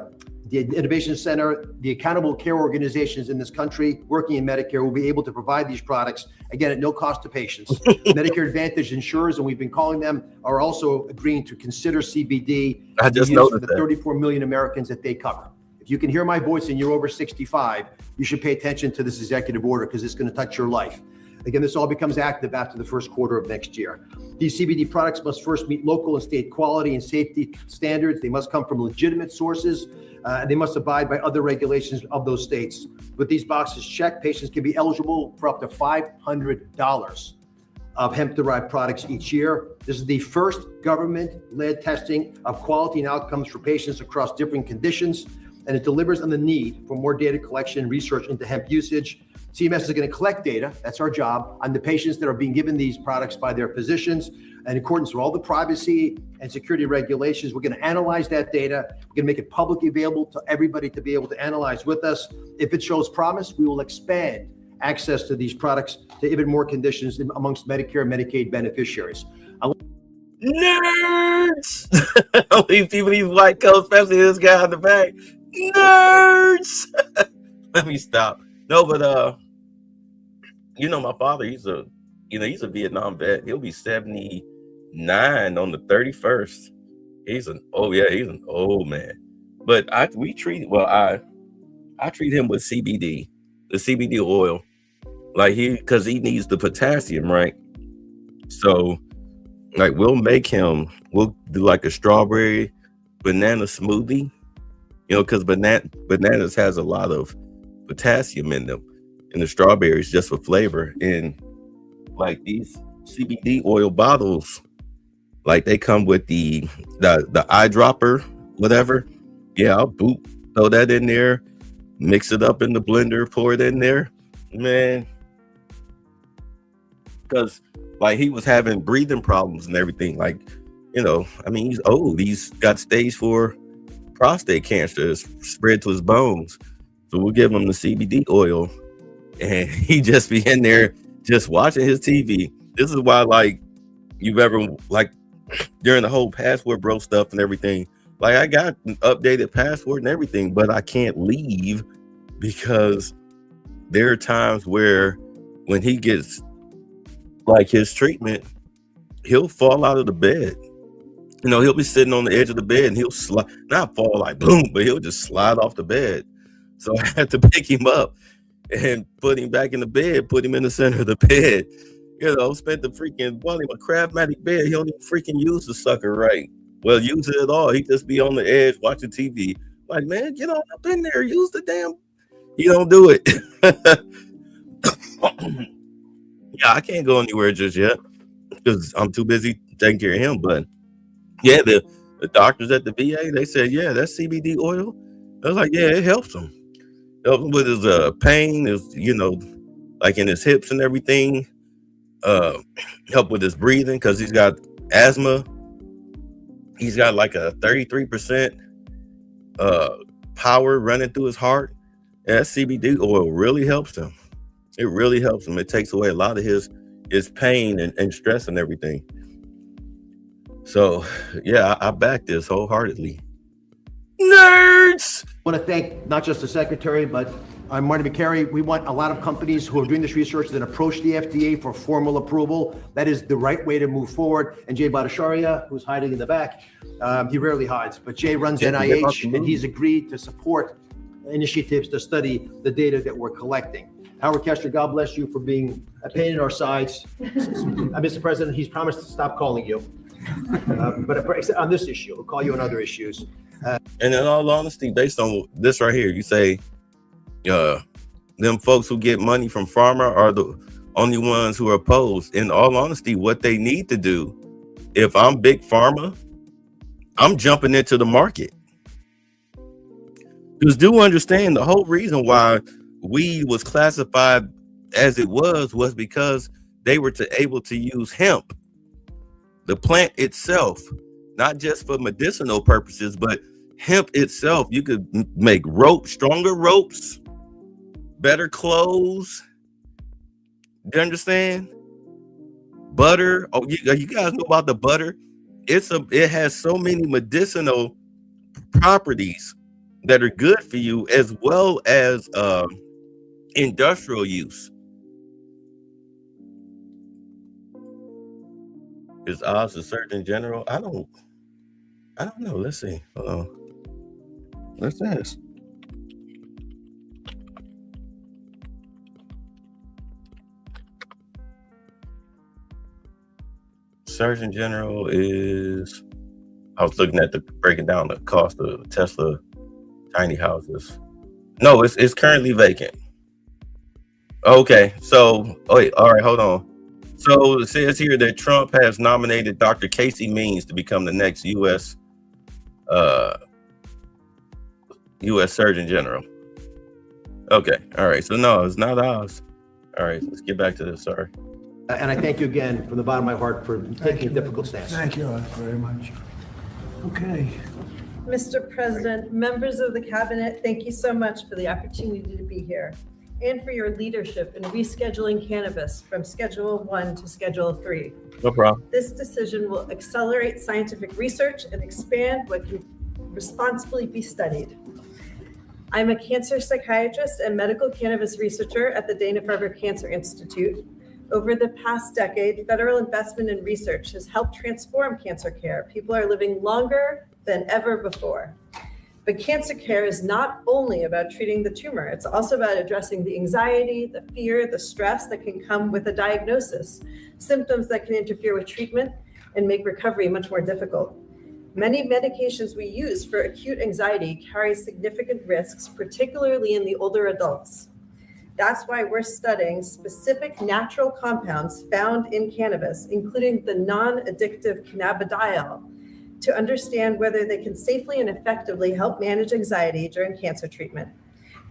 Innovation Center, the accountable care organizations in this country working in Medicare will be able to provide these products, again, at no cost to patients. Medicare Advantage insurers, and we've been calling them, are also agreeing to consider CBD for the 34 million Americans that they cover. If you can hear my voice and you're over 65, you should pay attention to this executive order because it's going to touch your life. Again, this all becomes active after the first quarter of next year. These CBD products must first meet local and state quality and safety standards. They must come from legitimate sources. They must abide by other regulations of those states. With these boxes checked, patients can be eligible for up to $500 of hemp-derived products each year. This is the first government-led testing of quality and outcomes for patients across different conditions, and it delivers on the need for more data collection and research into hemp usage. CMS is going to collect data, that's our job, on the patients that are being given these products by their physicians. In accordance with all the privacy and security regulations, we're going to analyze that data. We're going to make it publicly available to everybody to be able to analyze with us. If it shows promise, we will expand access to these products to even more conditions amongst Medicare and Medicaid beneficiaries. Nerds! These white coats, especially this guy in the back. Nerds! Let me stop. No, but my father, he's a Vietnam vet. He'll be 79 on the 31st. He's an old man. But I treat him with CBD, the CBD oil, because he needs the potassium, right? So we'll do like a strawberry banana smoothie, because bananas has a lot of potassium in them, and the strawberries just for flavor. And these CBD oil bottles, they come with the eyedropper, whatever. Yeah, I'll throw that in there, mix it up in the blender, pour it in there, man. Because he was having breathing problems and everything. He's old. He's got stage 4 prostate cancer. It's spread to his bones. So we'll give him the CBD oil, and he just be in there just watching his TV. This is why, you've ever, during the whole passport bro stuff and everything, I got an updated passport and everything, but I can't leave because there are times where when he gets his treatment, he'll fall out of the bed. He'll be sitting on the edge of the bed and he'll not fall boom, but he'll just slide off the bed. So I had to pick him up and put him back in the bed, put him in the center of the bed. Spent the freaking, a Craftmatic bed. He don't even freaking use the sucker right. Well, use it at all. He just be on the edge watching TV. Man, get on up in there. Use the damn. He don't do it. Yeah, I can't go anywhere just yet because I'm too busy taking care of him. But yeah, the doctors at the VA, they said, yeah, that's CBD oil. I was like, yeah, it helps him. Helps him with his pain, in his hips and everything. Help with his breathing because he's got asthma. He's got a 33% power running through his heart. And that CBD oil really helps him. It really helps him. It takes away a lot of his pain and stress and everything. So yeah, I back this wholeheartedly. Nerds! I want to thank not just the secretary, but I'm Marty McCary. We want a lot of companies who are doing this research that approach the FDA for formal approval. That is the right way to move forward. And Jay Bhattacharya, who's hiding in the back, he rarely hides, but Jay runs NIH, and he's agreed to support initiatives to study the data that we're collecting. Howard Kester, God bless you for being a pain in our sides. Mr. President, he's promised to stop calling you. But on this issue, we'll call you on other issues. And in all honesty, based on this right here, you say them folks who get money from pharma are the only ones who are opposed. In all honesty, what they need to do, if I'm big pharma, I'm jumping into the market. Because do understand the whole reason why weed was classified as it was because they were able to use hemp, the plant itself, not just for medicinal purposes, but hemp itself. You could make rope, stronger ropes, better clothes. You understand? Butter. Oh, you guys know about the butter? It has so many medicinal properties that are good for you, as well as industrial use. Is Oz the Surgeon General? I don't know. Let's see. Hold on. Let's ask. Surgeon General is. I was looking at breaking down the cost of Tesla tiny houses. No, it's currently vacant. Okay, so wait, all right, hold on. So it says here that Trump has nominated Dr. Casey Means to become the next U.S. Surgeon General. Okay, all right. So no, it's not ours. All right, let's get back to this. Sorry. And I thank you again from the bottom of my heart for taking a difficult stance. Thank you very much. Okay. Mr. President, members of the cabinet, thank you so much for the opportunity to be here and for your leadership in rescheduling cannabis from Schedule 1 to Schedule 3. No problem. This decision will accelerate scientific research and expand what can responsibly be studied. I'm a cancer psychiatrist and medical cannabis researcher at the Dana-Farber Cancer Institute. Over the past decade, federal investment in research has helped transform cancer care. People are living longer than ever before. But cancer care is not only about treating the tumor, it's also about addressing the anxiety, the fear, the stress that can come with a diagnosis, symptoms that can interfere with treatment and make recovery much more difficult. Many medications we use for acute anxiety carry significant risks, particularly in the older adults. That's why we're studying specific natural compounds found in cannabis, including the non-addictive cannabidiol, to understand whether they can safely and effectively help manage anxiety during cancer treatment.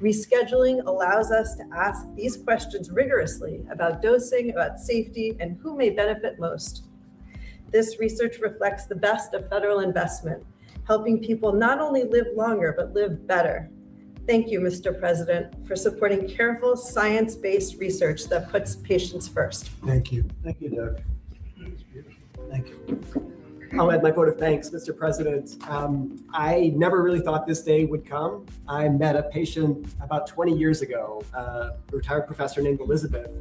Rescheduling allows us to ask these questions rigorously about dosing, about safety, and who may benefit most. This research reflects the best of federal investment, helping people not only live longer, but live better. Thank you, Mr. President, for supporting careful, science-based research that puts patients first. Thank you. Thank you, Doug. That's beautiful. Thank you. I'll add my vote of thanks, Mr. President. I never really thought this day would come. I met a patient about 20 years ago, a retired professor named Elizabeth,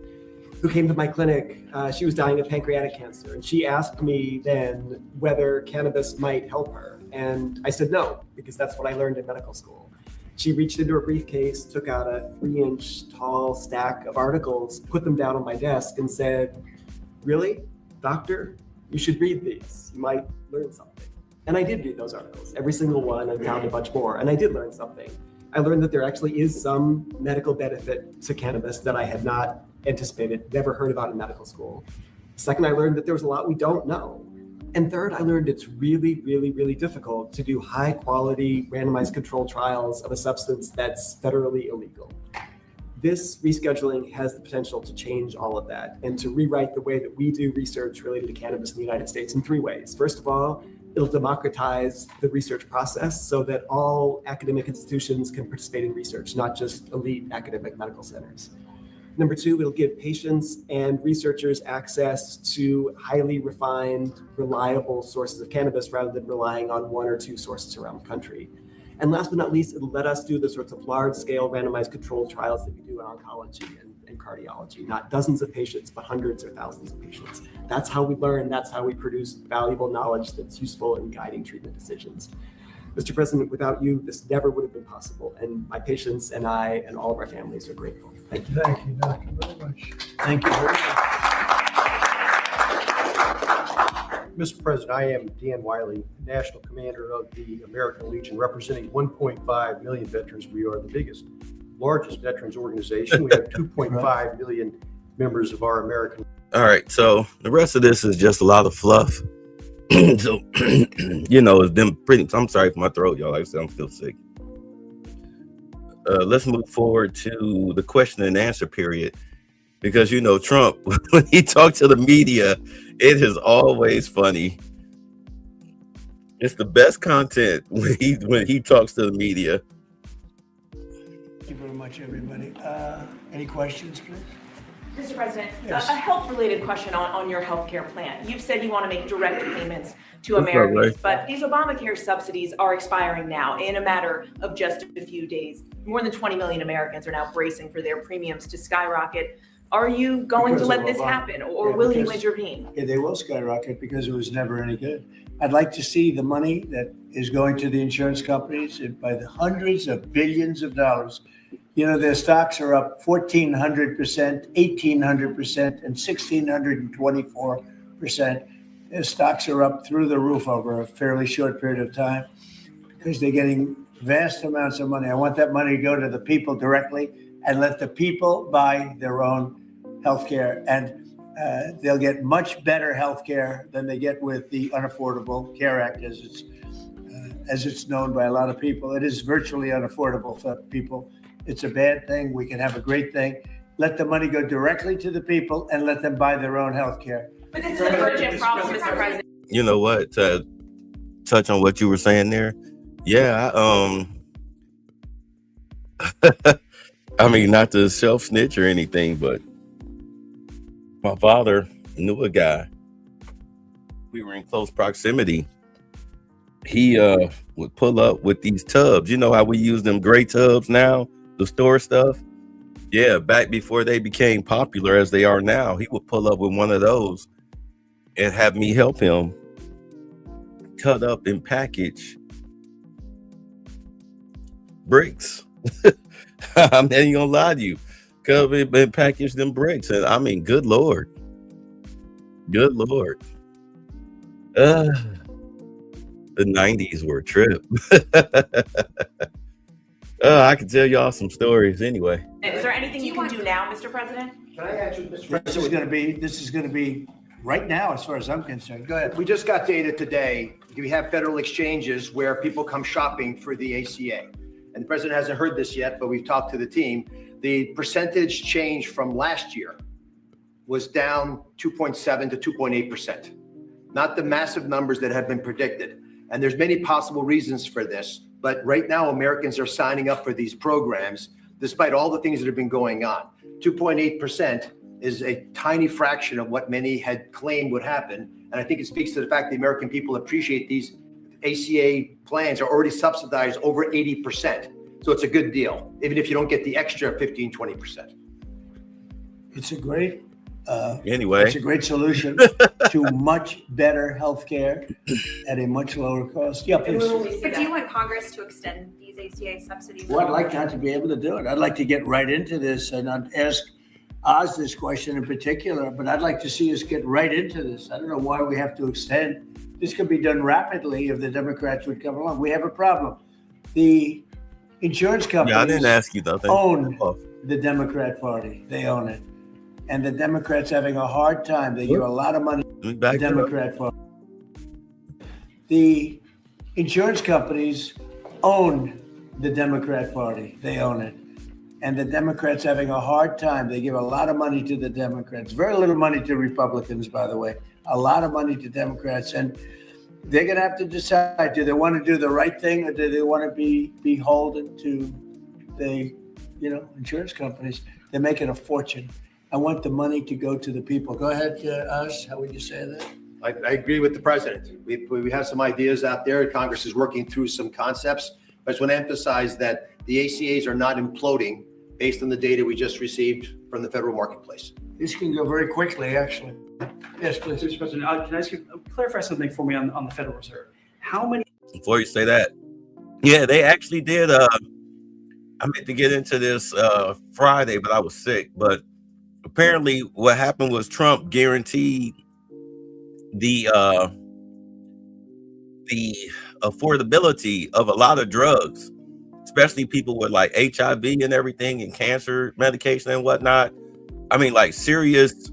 who came to my clinic. She was dying of pancreatic cancer, and she asked me then whether cannabis might help her. And I said no, because that's what I learned in medical school. She reached into her briefcase, took out a 3-inch tall stack of articles, put them down on my desk and said, "Really, doctor? You should read these. You might learn something." And I did read those articles, every single one, and found a bunch more. And I did learn something. I learned that there actually is some medical benefit to cannabis that I had not anticipated, never heard about in medical school. Second, I learned that there was a lot we don't know. And third, I learned it's really, really, really difficult to do high quality randomized controlled trials of a substance that's federally illegal. This rescheduling has the potential to change all of that and to rewrite the way that we do research related to cannabis in the United States in 3 ways. First of all, it'll democratize the research process so that all academic institutions can participate in research, not just elite academic medical centers. Number 2, it'll give patients and researchers access to highly refined, reliable sources of cannabis rather than relying on 1 or 2 sources around the country. And last but not least, it'll let us do the sorts of large-scale randomized controlled trials that we do in oncology and cardiology, not dozens of patients, but hundreds or thousands of patients. That's how we learn. That's how we produce valuable knowledge that's useful in guiding treatment decisions. Mr. President, without you, this never would have been possible. And my patients and I and all of our families are grateful. Thank you. Thank you, Doctor, very much. Thank you very much. Mr. President, I am Dan Wiley, National Commander of the American Legion, representing 1.5 million veterans. We are the largest veterans organization. We have 2.5 million members of our American. All right, so the rest of this is just a lot of fluff. So, it's them pretty. I'm sorry for my throat, y'all. Like I said, I'm still sick. Let's move forward to the question and answer period, because Trump, when he talks to the media, it is always funny. It's the best content when he talks to the media. Thank you very much, everybody. Any questions, please? Mr. President, Yes. a health-related question on your health care plan. You've said you want to make direct payments to That's Americans, right. but these Obamacare subsidies are expiring now in a matter of just a few days. More than 20 million Americans are now bracing for their premiums to skyrocket. Are you going Because to of let this Obama. happen, or Yeah, will you because- intervene? Yeah, they will skyrocket because it was never any good. I'd like to see the money that is going to the insurance companies by the hundreds of billions of dollars. Their stocks are up 1,400%, 1,800%, and 1,624%. Their stocks are up through the roof over a fairly short period of time because they're getting vast amounts of money. I want that money to go to the people directly and let the people buy their own health care. And They'll get much better health care than they get with the Unaffordable Care Act, as it's known by a lot of people. It is virtually unaffordable for people. It's a bad thing. We can have a great thing. Let the money go directly to the people and let them buy their own health care. But this is an urgent problem, Mr. President. You know what? To touch on what you were saying there. Yeah, I mean, not to self snitch or anything, but my father knew a guy. We were in close proximity. He would pull up with these tubs. You know how we use them gray tubs now, the store stuff? Yeah, back before they became popular as they are now, he would pull up with one of those and have me help him cut up and package bricks. I'm not even gonna lie to you. Cut up and package them bricks. And I mean, good Lord. Good Lord. The 90s were a trip. I can tell y'all some stories anyway. Is there anything you can do now, Mr. President? Can I ask you, Mr. President? This is gonna be right now, as far as I'm concerned. Go ahead. We just got data today. We have federal exchanges where people come shopping for the ACA. And the president hasn't heard this yet, but we've talked to the team. The percentage change from last year was down 2.7 to 2.8%. Not the massive numbers that have been predicted. And there's many possible reasons for this. But right now, Americans are signing up for these programs, despite all the things that have been going on. 2.8% is a tiny fraction of what many had claimed would happen. And I think it speaks to the fact the American people appreciate these ACA plans are already subsidized over 80%. So it's a good deal, even if you don't get the extra 15, 20%. It's a great anyway. It's a great solution to much better health care at a much lower cost. Yeah, please. But do you want Congress to extend these ACA subsidies? Well, I'd like not to be able to do it. I'd like to get right into this and not ask Oz this question in particular, but I'd like to see us get right into this. I don't know why we have to extend. This could be done rapidly if the Democrats would come along. We have a problem. The insurance companies I didn't ask you nothing. Own the Democrat Party. They own it. And the Democrats having a hard time. They give a lot of money to the Democrat Party. The insurance companies own the Democrat Party. They own it. And the Democrats having a hard time. They give a lot of money to the Democrats. Very little money to Republicans, by the way. A lot of money to Democrats. And they're going to have to decide, do they want to do the right thing or do they want to be beholden to the, insurance companies? They're making a fortune. I want the money to go to the people. Go ahead, Oz. How would you say that? I agree with the president. We have some ideas out there. Congress is working through some concepts. I just want to emphasize that the ACAs are not imploding based on the data we just received from the federal marketplace. This can go very quickly, actually. Yes, please. Mr. President, can I ask you clarify something for me on the Federal Reserve? How many? Before you say that, yeah, they actually did. I meant to get into this Friday, but I was sick. But apparently, what happened was Trump guaranteed the affordability of a lot of drugs, especially people with like HIV and everything and cancer medication and whatnot. I mean, like serious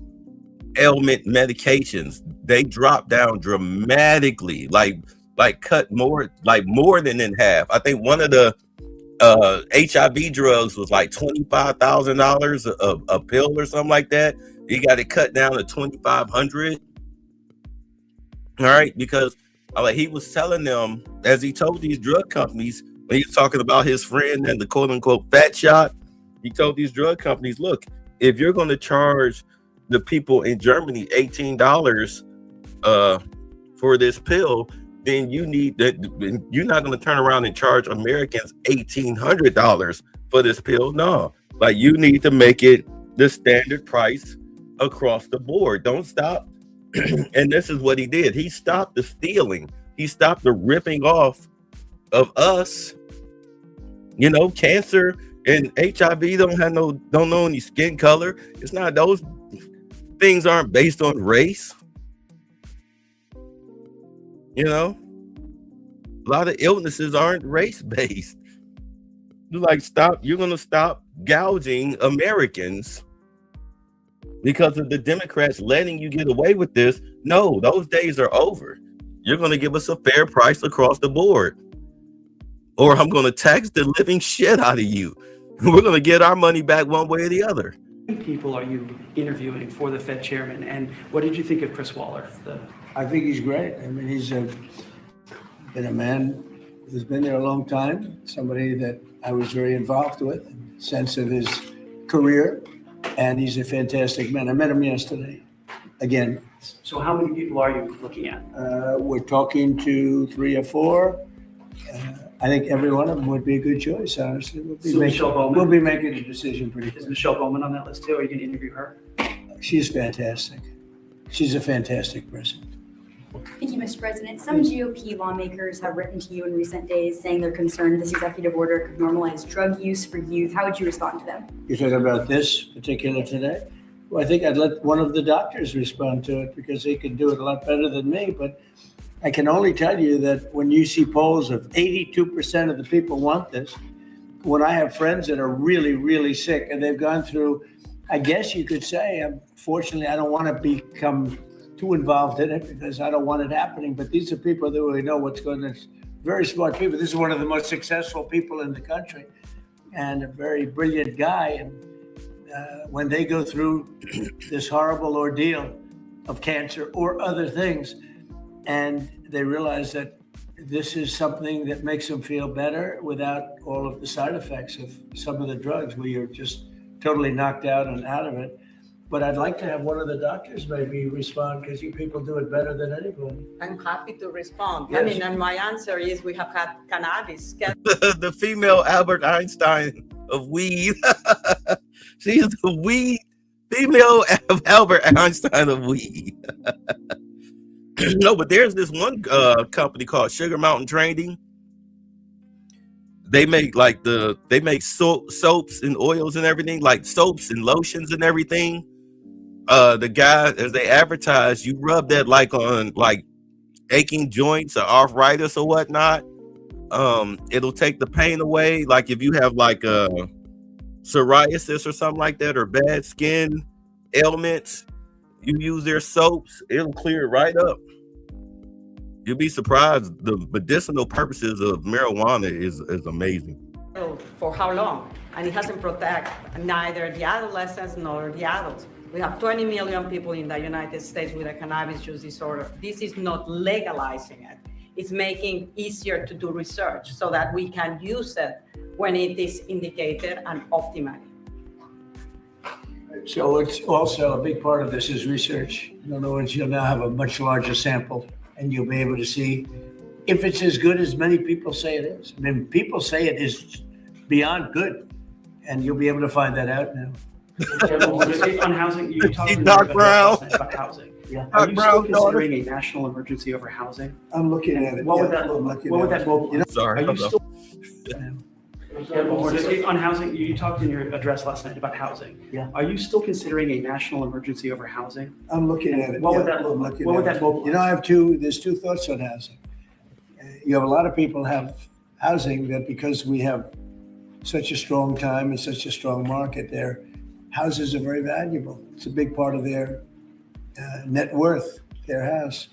ailment medications, they dropped down dramatically, like cut more than in half. I think one of the HIV drugs was like $25,000 a pill or something like that. He got it cut down to $2,500. All right, because he was telling them, as he told these drug companies, when he was talking about his friend and the quote unquote fat shot, he told these drug companies, look, if you're going to charge the people in Germany $18 for this pill, then you need that. You're not going to turn around and charge Americans $1,800 for this pill. No, like you need to make it the standard price across the board. Don't stop. And this is what he did. He stopped the stealing. He stopped the ripping off of us. Cancer and HIV don't know any skin color. It's not, those things aren't based on race. A lot of illnesses aren't race based. You're going to stop gouging Americans because of the Democrats letting you get away with this. No, those days are over. You're going to give us a fair price across the board, or I'm going to tax the living shit out of you. We're going to get our money back one way or the other. How many people are you interviewing for the Fed chairman, and what did you think of Chris Waller? I think he's great. I mean, he's been a man who's been there a long time, somebody that I was very involved with, in the sense of his career, and he's a fantastic man. I met him yesterday, again. So how many people are you looking at? We're talking to 3 or 4. I think every one of them would be a good choice, honestly. Michelle Bowman? We'll be making a decision pretty Is quick. Michelle Bowman on that list too? Are you going to interview her? She's fantastic. She's a fantastic person. Thank you, Mr. President. Some GOP lawmakers have written to you in recent days saying they're concerned this executive order could normalize drug use for youth. How would you respond to them? You're talking about this particular today? Well, I think I'd let one of the doctors respond to it because he can do it a lot better than me. But I can only tell you that when you see polls of 82% of the people want this, when I have friends that are really, really sick and they've gone through, I guess you could say, unfortunately, I don't want to become too involved in it because I don't want it happening. But these are people that really know what's going on. Very smart people. This is one of the most successful people in the country and a very brilliant guy. And when they go through this horrible ordeal of cancer or other things, and they realize that this is something that makes them feel better without all of the side effects of some of the drugs where you're just totally knocked out and out of it. But I'd like to have one of the doctors maybe respond because you people do it better than anybody. I'm happy to respond. Yes. I mean, and my answer is we have had cannabis. The female Albert Einstein of weed. She's the weed female Albert Einstein of weed. No, but there's this one company called Sugar Mountain Trading. They make soaps and oils and everything, like soaps and lotions and everything. The guy, as they advertise, you rub that like on like aching joints or arthritis or whatnot. It'll take the pain away. Like if you have like psoriasis or something like that, or bad skin ailments, you use their soaps, it'll clear it right up. You'll be surprised. The medicinal purposes of marijuana is amazing. For how long? And it hasn't protected neither the adolescents nor the adults. We have 20 million people in the United States with a cannabis use disorder. This is not legalizing it. It's making easier to do research so that we can use it when it is indicated and optimally. So it's also a big part of this is research. In other words, you'll now have a much larger sample and you'll be able to see if it's as good as many people say it is. I mean, people say it is beyond good, and you'll be able to find that out now. On housing, you talked Doc Brown. about housing. Yeah. Are you still considering a national emergency over housing? I'm looking at it. What would Yeah, that look I'm like? looking What would at that it. look You like? know, Sorry. Are you still Yeah. on housing? You talked in your address last night about housing. Yeah. Are you still considering a national emergency over housing? I'm looking at it. What would Yeah, that look I'm like? looking What would at that it. look like? You know, there's two thoughts on housing. You have a lot of people have housing that because we have such a strong time and such a strong market, their houses are very valuable. It's a big part of their net worth, their house.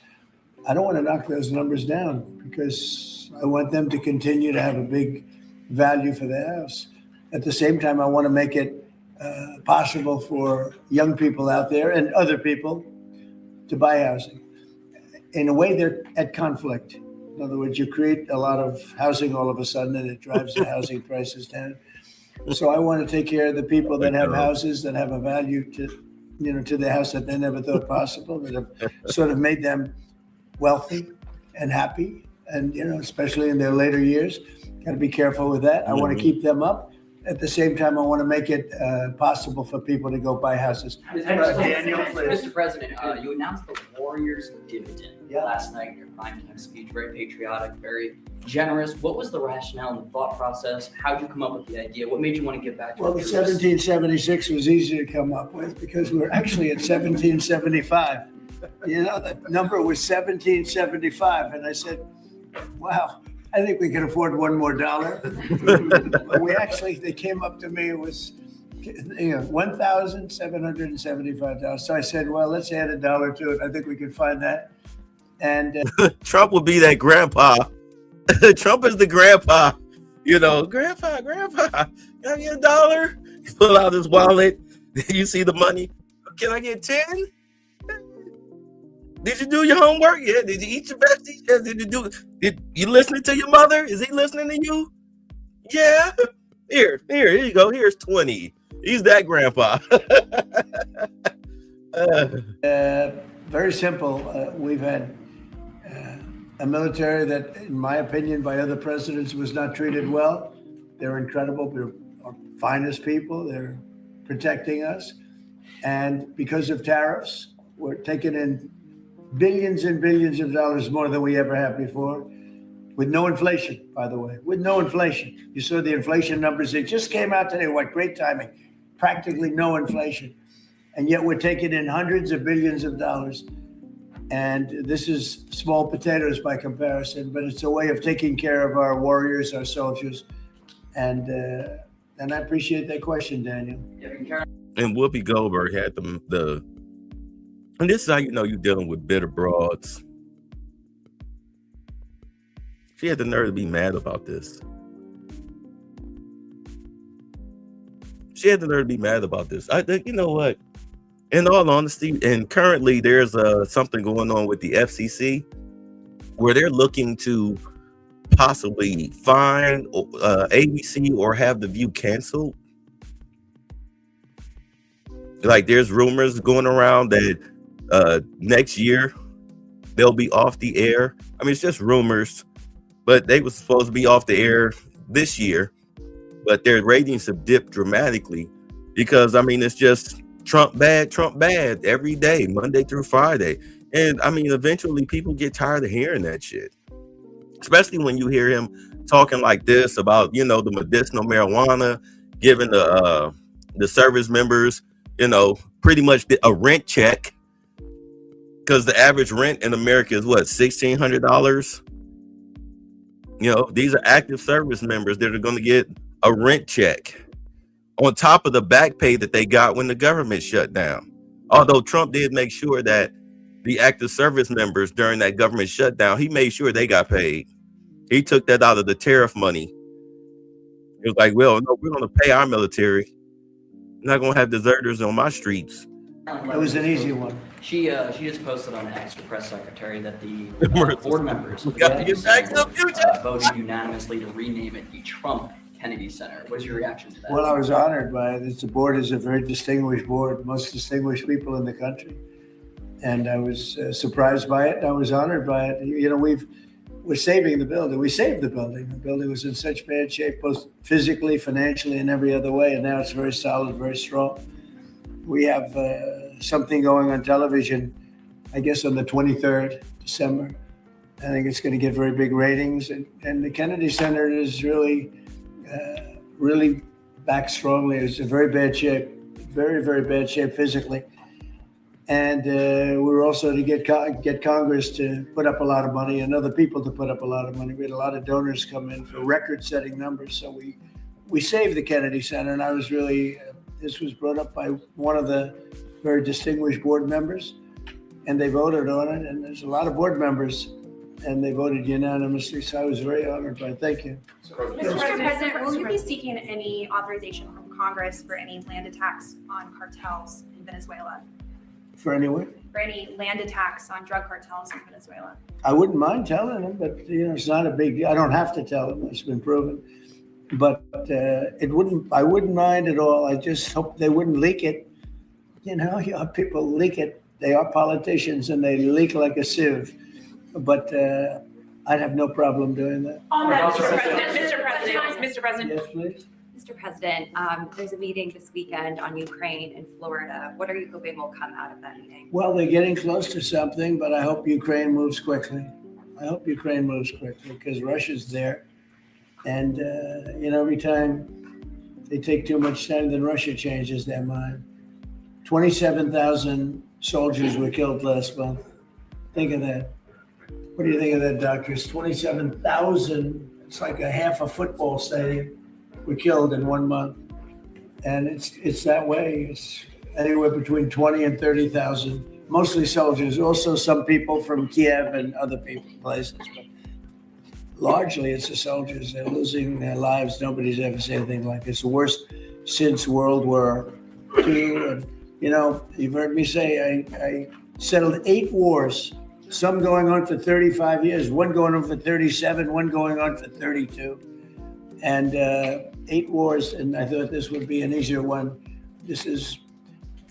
I don't want to knock those numbers down because I want them to continue to have a big value for their house. At the same time, I want to make it possible for young people out there and other people to buy housing. In a way, they're at conflict. In other words, you create a lot of housing all of a sudden and it drives the housing prices down. So I want to take care of the people that have houses that have a value to the house that they never thought possible, that have sort of made them wealthy and happy. And, especially in their later years, got to be careful with that. I want to keep them up. At the same time, I want to make it possible for people to go buy houses. Mr. President, you announced the Warriors dividend last night in your primetime speech. Very patriotic, very generous. What was the rationale and the thought process? How did you come up with the idea? What made you want to give back to Well, the 1776 was easy to come up with because we're actually at 1775. The number was 1775. And I said, wow, I think we can afford one more dollar. But they came up to me, it was $1,775. So I said, well, let's add $1 to it. I think we can find that. And Trump would be that grandpa. Trump is the grandpa. You know, grandpa, can I get $1? He pull out his wallet. You see the money. Can I get 10? Did you do your homework? Yeah. Did you eat your besties? Yeah. Did you listening to your mother? Is he listening to you? Yeah. Here you go. Here's 20. He's that grandpa. Very simple. We've had a military that, in my opinion, by other presidents, was not treated well. They're incredible. They're our finest people. They're protecting us. And because of tariffs, we're taking in billions and billions of dollars more than we ever have before, with no inflation, by the way, with no inflation. You saw the inflation numbers. They just came out today. What great timing. Practically no inflation. And yet we're taking in hundreds of billions of dollars. And this is small potatoes by comparison, but it's a way of taking care of our warriors, our soldiers. And I appreciate that question, Daniel. And Whoopi Goldberg had the and this is how you know you're dealing with bitter broads. She had the nerve to be mad about this. I think, you know what? In all honesty, and currently there's something going on with the FCC where they're looking to possibly fine ABC or have The View canceled. Like, there's rumors going around that next year they'll be off the air. I mean, it's just rumors, but they were supposed to be off the air this year, but their ratings have dipped dramatically because, I mean, it's just Trump bad every day, Monday through Friday. And I mean, eventually people get tired of hearing that shit, especially when you hear him talking like this about, you know, the medicinal marijuana, giving the service members, you know, pretty much a rent check, because the average rent in America is what, $1,600? You know, these are active service members that are going to get a rent check on top of the back pay that they got when the government shut down. Although Trump did make sure that the active service members during that government shutdown, he made sure they got paid. He took that out of the tariff money. It was like, well, no, we're going to pay our military. I'm not going to have deserters on my streets. It was an easy one. She just posted on X, the press secretary, that the board members of the voted unanimously to rename it the Trump Kennedy Center. What is your reaction to that? Well, I was honored by it. The board is a very distinguished board, most distinguished people in the country. And I was surprised by it. And I was honored by it. You know, we're saving the building. We saved the building. The building was in such bad shape, both physically, financially, and every other way. And now it's very solid, very strong. We have something going on television, I guess, on the 23rd December. I think it's going to get very big ratings. And the Kennedy Center is really back strongly. It's in very bad shape, very, very bad shape physically. And we're also to get Congress to put up a lot of money and other people to put up a lot of money. We had a lot of donors come in for record-setting numbers. So we saved the Kennedy Center, and I was really, this was brought up by one of the very distinguished board members, and they voted on it. And there's a lot of board members, and they voted unanimously. So I was very honored by it. Thank you. Mr. President, will you be seeking any authorization from Congress for any land attacks on cartels in Venezuela? For anyone? For any land attacks on drug cartels in Venezuela? I wouldn't mind telling them, but you know, it's not a big deal. I don't have to tell them. It's been proven. But I wouldn't mind at all. I just hope they wouldn't leak it. You know, people leak it. They are politicians and they leak like a sieve. But I'd have no problem doing that. On that, Mr. President. Yes, please. Mr. President, there's a meeting this weekend on Ukraine and Florida. What are you hoping will come out of that meeting? Well, they're getting close to something, but I hope Ukraine moves quickly. Because Russia's there. And, you know, every time they take too much time, then Russia changes their mind. 27,000 soldiers were killed last month. Think of that. What do you think of that, doctors? 27,000, it's like a half a football stadium, were killed in 1 month. And it's that way. It's anywhere between 20 and 30,000, mostly soldiers, also some people from Kiev and other places. But largely, it's the soldiers. They're losing their lives. Nobody's ever seen anything like this. The worst since World War II. And, you know, you've heard me say I settled 8 wars, some going on for 35 years, one going on for 37, one going on for 32. And 8 wars, and I thought this would be an easier one. This is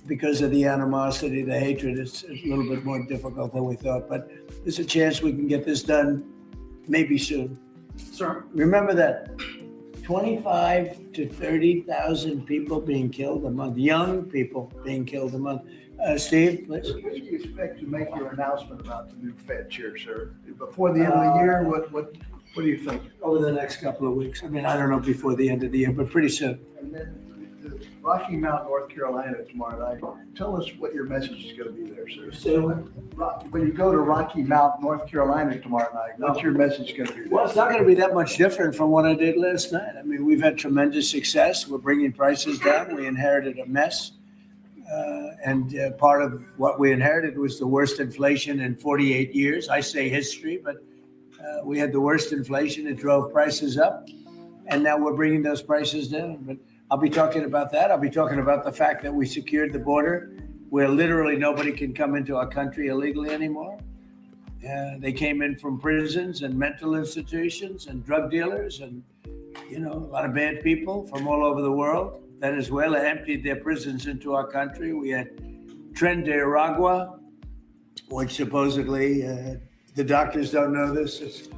because of the animosity, the hatred. It's a little bit more difficult than we thought, but there's a chance we can get this done maybe soon. Sir. Remember that 25 to 30,000 people being killed a month, young people being killed a month. Steve, please. When do you expect to make your announcement about the new Fed chair, sir? Before the end of the year, what do you think? Over the next couple of weeks. I mean, I don't know before the end of the year, but pretty soon. And then the Rocky Mount, North Carolina tomorrow night. Tell us what your message is going to be there, sir. Say what? When you go to Rocky Mount, North Carolina tomorrow night, what's your message going to be there? Well, it's not going to be that much different from what I did last night. I mean, we've had tremendous success. We're bringing prices down. We inherited a mess. And part of what we inherited was the worst inflation in 48 years. I say history, but we had the worst inflation. It drove prices up. And now we're bringing those prices down. But I'll be talking about that. I'll be talking about the fact that we secured the border where literally nobody can come into our country illegally anymore. They came in from prisons and mental institutions and drug dealers and, you know, a lot of bad people from all over the world. Venezuela emptied their prisons into our country. We had Tren de Aragua, which supposedly, the doctors don't know this,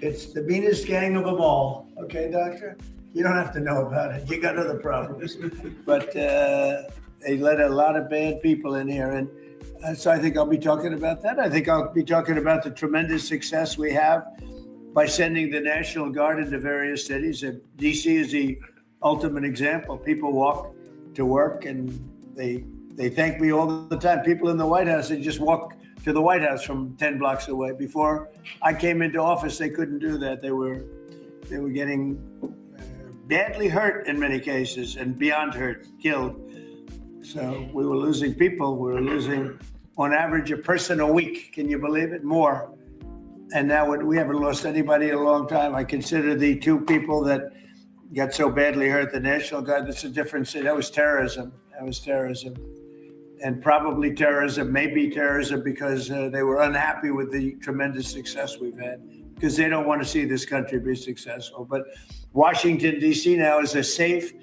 it's the meanest gang of them all. Okay, doctor? You don't have to know about it. You got other problems. But they let a lot of bad people in here. And so I think I'll be talking about that. I think I'll be talking about the tremendous success we have by sending the National Guard into various cities. And DC is the ultimate example. People walk to work and they thank me all the time. People in the White House, they just walk to the White House from 10 blocks away. Before I came into office, they couldn't do that. They were getting badly hurt in many cases and beyond hurt, killed. So we were losing people. We were losing, on average, a person a week. Can you believe it? More. And now we haven't lost anybody in a long time. I consider the 2 people that got so badly hurt, the National Guard, that's a different city. That was terrorism. That was terrorism. And probably terrorism, maybe terrorism because they were unhappy with the tremendous success we've had, because they don't want to see this country be successful. But Washington, D.C. now is a safe,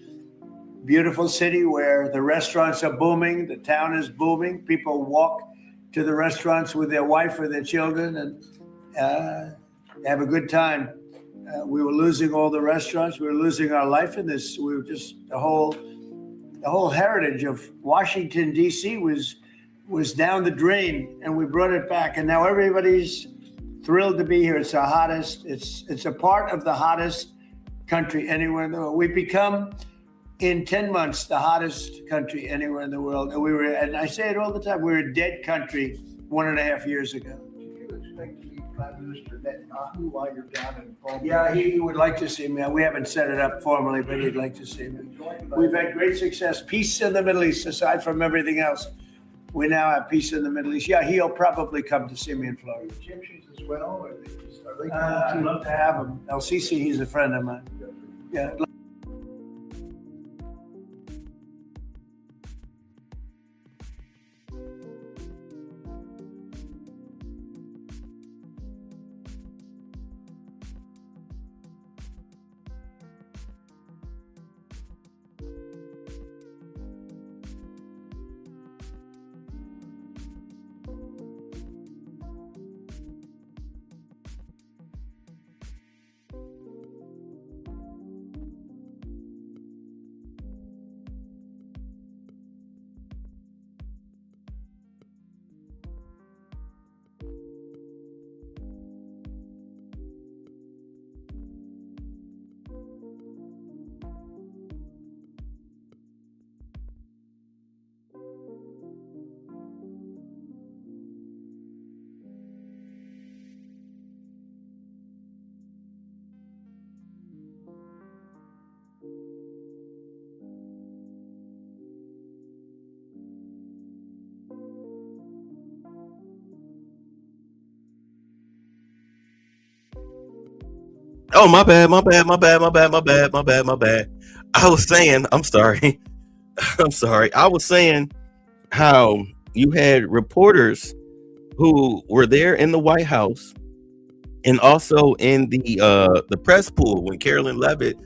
beautiful city where the restaurants are booming, the town is booming. People walk to the restaurants with their wife or their children and have a good time. We were losing all the restaurants. We were losing our life in this. We were just the whole heritage of Washington, D.C. was down the drain, and we brought it back. And now everybody's thrilled to be here. It's the hottest. It's a part of the hottest country anywhere in the world. We've become, in 10 months, the hottest country anywhere in the world. And I say it all the time, we were a dead country 1.5 years ago. Do you expect to meet Prime Minister Netanyahu while you're down in Palm Beach? Yeah, he would like to see me. We haven't set it up formally, but he'd like to see me. We've had great success. Peace in the Middle East, aside from everything else. We now have peace in the Middle East. Yeah, he'll probably come to see me in Florida. Egyptians as well? Are they I'd love to have him. El Sisi, he's a friend of mine. Yeah. Oh, my bad. I was saying, I'm sorry. I'm sorry. I was saying how you had reporters who were there in the White House and also in the press pool when Carolyn Levitt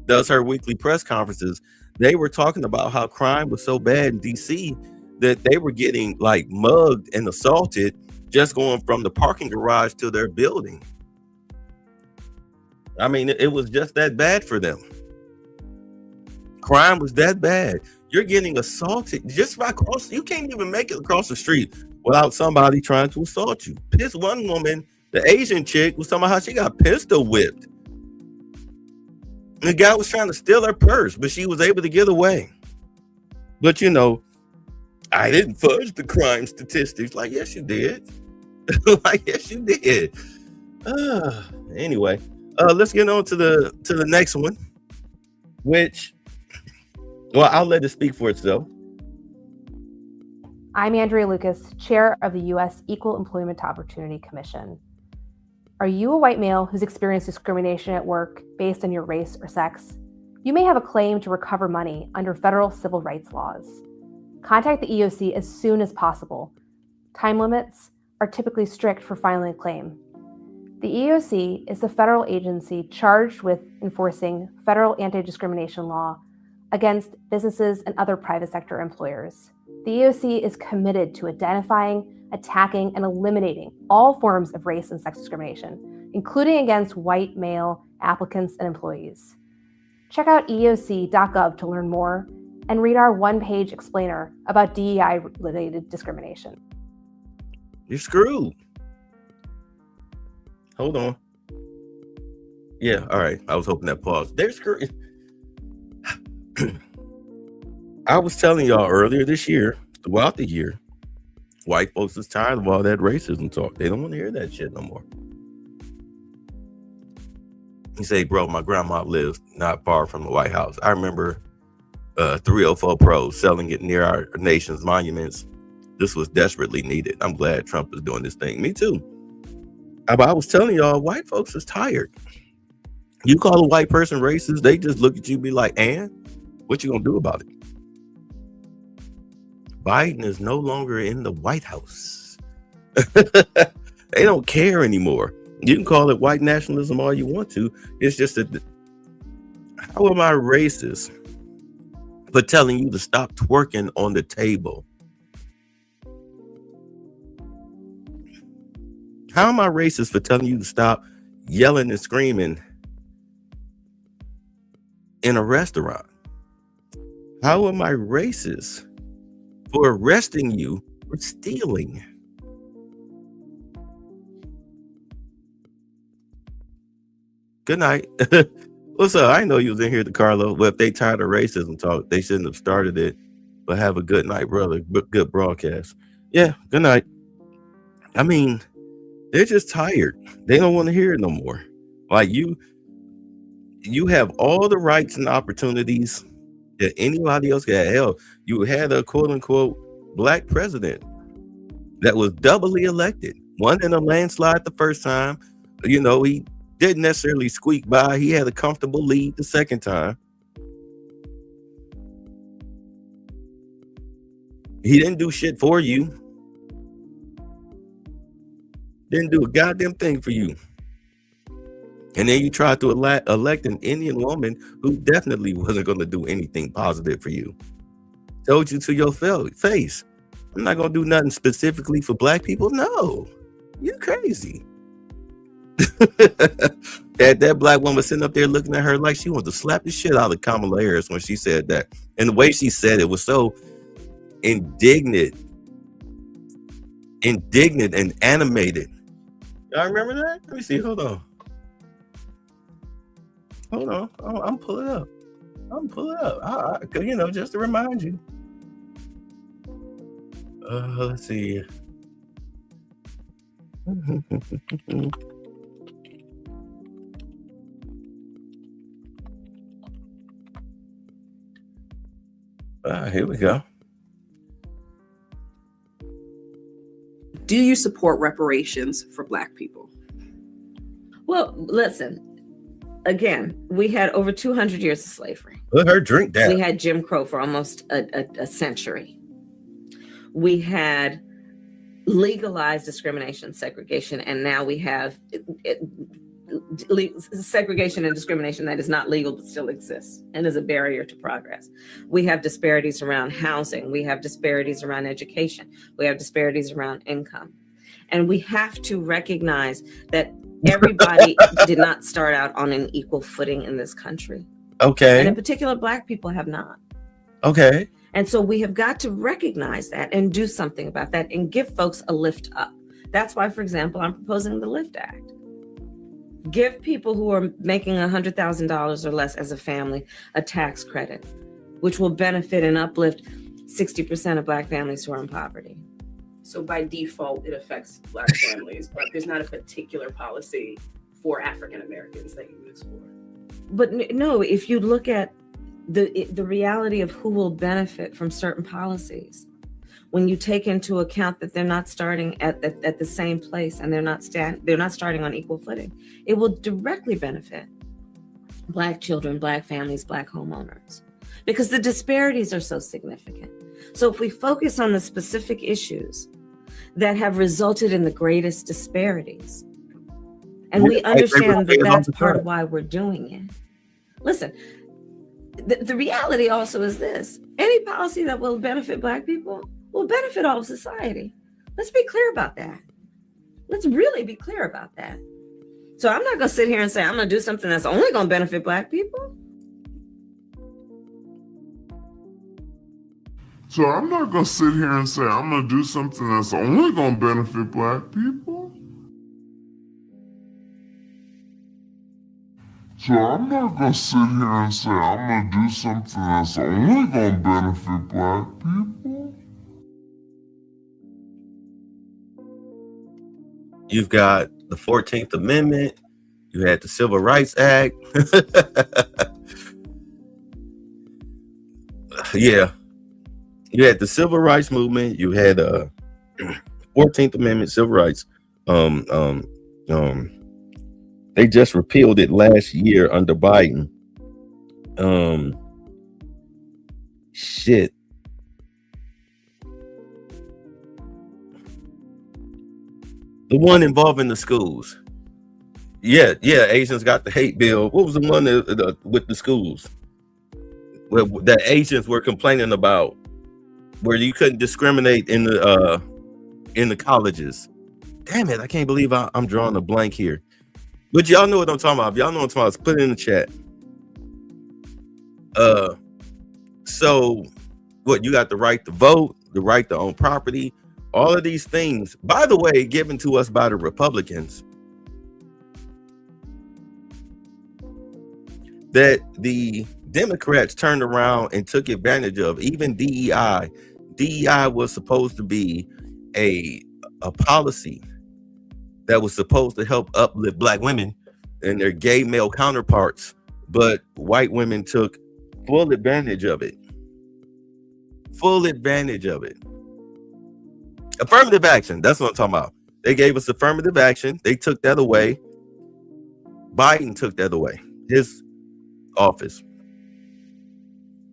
does her weekly press conferences. They were talking about how crime was so bad in DC that they were getting like mugged and assaulted just going from the parking garage to their building. I mean, it was just that bad for them. Crime was that bad. You're getting assaulted just right across. You can't even make it across the street without somebody trying to assault you. This one woman, the Asian chick, was talking about how she got pistol whipped. And the guy was trying to steal her purse, but she was able to get away. But you know, I didn't fudge the crime statistics. Like, yes, you did. Like, yes, you did. Anyway, let's get on to the next one, which, well, I'll let it speak for itself. I'm Andrea Lucas, chair of the U.S. Equal Employment Opportunity Commission. Are you a white male who's experienced discrimination at work based on your race or sex? You may have a claim to recover money under federal civil rights laws. Contact the EOC as soon as possible. Time limits are typically strict for filing a claim. The EOC is the federal agency charged with enforcing federal anti-discrimination law against businesses and other private sector employers. The EOC is committed to identifying, attacking, and eliminating all forms of race and sex discrimination, including against white male applicants and employees. Check out eoc.gov to learn more and read our one-page explainer about DEI-related discrimination. You're screwed. Hold on. Yeah, all right. I was hoping that paused. They're screwed. I was telling y'all earlier this year, throughout the year, white folks is tired of all that racism talk. They don't want to hear that shit no more. You say, bro, my grandma lives not far from the White House. I remember 304 Pro selling it near our nation's monuments. This was desperately needed. I'm glad Trump is doing this thing. Me too. But I was telling y'all, white folks is tired. You call a white person racist, they just look at you and be like, and what you gonna do about it? Biden is no longer in the White House. They don't care anymore. You can call it white nationalism all you want to. It's just that, how am I racist for telling you to stop twerking on the table? How am I racist for telling you to stop yelling and screaming in a restaurant? How am I racist for arresting you for stealing? Good night. What's up? I know you was in here, DeCarlo. But if they tired of racism talk, they shouldn't have started it. But have a good night, brother. Good broadcast. Yeah, good night. I mean, they're just tired. They don't want to hear it no more. Like you have all the rights and opportunities that anybody else got. Hell, you had a quote unquote black president that was doubly elected. One in a landslide the first time. You know, he didn't necessarily squeak by. He had a comfortable lead the second time. He didn't do shit for you. Didn't do a goddamn thing for you. And then you tried to elect an Indian woman who definitely wasn't going to do anything positive for you. Told you to your face, I'm not going to do nothing specifically for black people. No, you're crazy. that black woman sitting up there looking at her like she wanted to slap the shit out of Kamala Harris when she said that. And the way she said it was so indignant and animated. Y'all remember that? Let me see. Hold on. I'm pulling up. You know, just to remind you. Let's see. Here we go. Do you support reparations for Black people? Well, listen, again, we had over 200 years of slavery. Let her drink that. We had Jim Crow for almost a century. We had legalized discrimination, segregation, and now we have segregation and discrimination that is not legal but still exists and is a barrier to progress. We have disparities around housing. We have disparities around education. We have disparities around income. And we have to recognize that everybody did not start out on an equal footing in this country. Okay. And in particular, Black people have not. Okay. And so we have got to recognize that and do something about that and give folks a lift up. That's why, for example, I'm proposing the LIFT Act. Give people who are making $100,000 or less as a family a tax credit, which will benefit and uplift 60% of Black families who are in poverty. So by default, it affects Black families, but there's not a particular policy for African Americans that you would explore. But no, if you look at the reality of who will benefit from certain policies, when you take into account that they're not starting at the same place and they're not starting on equal footing, it will directly benefit Black children, Black families, Black homeowners, because the disparities are so significant. So if we focus on the specific issues that have resulted in the greatest disparities, and we understand that that's part of why we're doing it. Listen, the reality also is this: any policy that will benefit Black people will benefit all of society. Let's be clear about that. Let's really be clear about that. So I'm not going to sit here and say I'm going to do something that's only going to benefit Black people. So I'm not going to sit here and say I'm going to do something that's only going to benefit Black people. So I'm not going to sit here and say I'm going to do something that's only going to benefit Black people. You've got the 14th Amendment. You had the Civil Rights Act. Yeah. You had the Civil Rights Movement. You had 14th Amendment, Civil Rights. They just repealed it last year under Biden. Shit. The one involving the schools. Yeah, Asians got the hate bill. What was the one with the schools? That Asians were complaining about, where you couldn't discriminate in the colleges. Damn it, I can't believe I'm drawing a blank here. But y'all know what I'm talking about. If y'all know what I'm talking about, put it in the chat. So what, you got the right to vote, the right to own property, all of these things, by the way, given to us by the Republicans, that the Democrats turned around and took advantage of. Even DEI. DEI was supposed to be a policy that was supposed to help uplift Black women and their gay male counterparts, but white women took full advantage of it. Full advantage of it. Affirmative action, that's what I'm talking about. They gave us affirmative action. They took that away. Biden took that away, his office.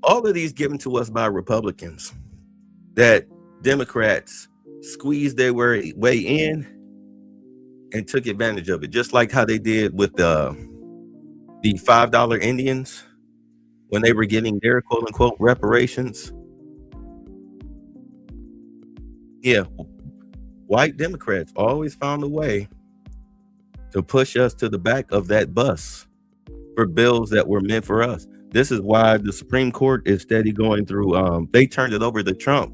All of these given to us by Republicans that Democrats squeezed their way in and took advantage of it, just like how they did with the $5 Indians when they were getting their quote unquote reparations. Yeah, white Democrats always found a way to push us to the back of that bus for bills that were meant for us. This is why the Supreme Court is steady going through. They turned it over to Trump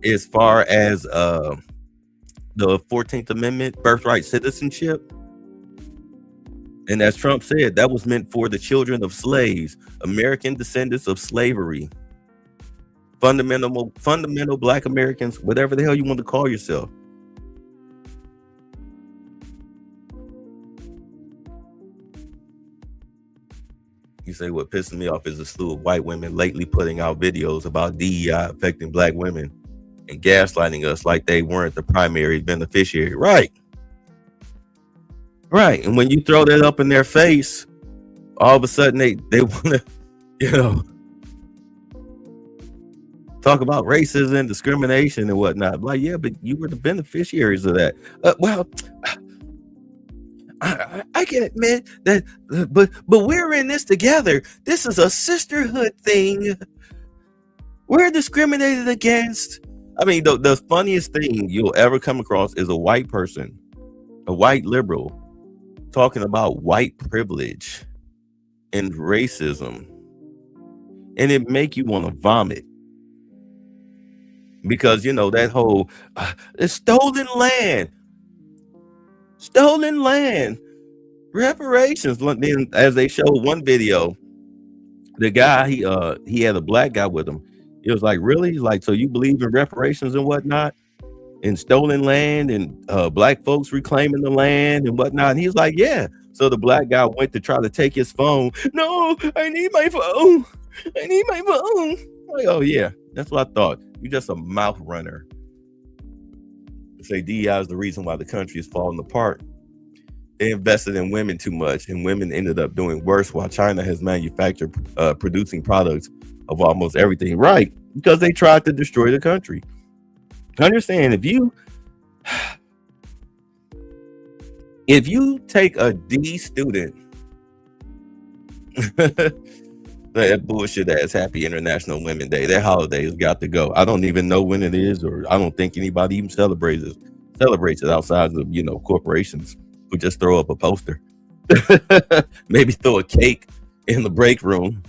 as far as the 14th Amendment, birthright citizenship. And as Trump said, that was meant for the children of slaves, American descendants of slavery, fundamental Black Americans, whatever the hell you want to call yourself. You say what pisses me off is a slew of white women lately putting out videos about DEI affecting Black women and gaslighting us like they weren't the primary beneficiary. Right. And when you throw that up in their face, all of a sudden they want to, you know, talk about racism, discrimination, and whatnot. Like, yeah, but you were the beneficiaries of that. Well, I can admit that, but we're in this together. This is a sisterhood thing. We're discriminated against. I mean, the funniest thing you'll ever come across is a white person, a white liberal, talking about white privilege and racism, and it make you want to vomit. Because, you know, that whole it's stolen land, reparations. Then, as they showed one video, the guy he had a black guy with him. It was like, really? He's like, so you believe in reparations and whatnot, and stolen land, and black folks reclaiming the land and whatnot? And he's like, yeah. So the black guy went to try to take his phone. No, I need my phone. Like, oh yeah, that's what I thought. You're just a mouth runner. Say DEI is the reason why the country is falling apart. They invested in women too much, and women ended up doing worse, while China has manufactured producing products of almost everything, right? Because they tried to destroy the country. Understand, if you take a D student, that bullshit ass Happy International Women's Day, that holiday has got to go. I don't even know when it is, or I don't think anybody even celebrates it outside of, you know, corporations who just throw up a poster. Maybe throw a cake in the break room.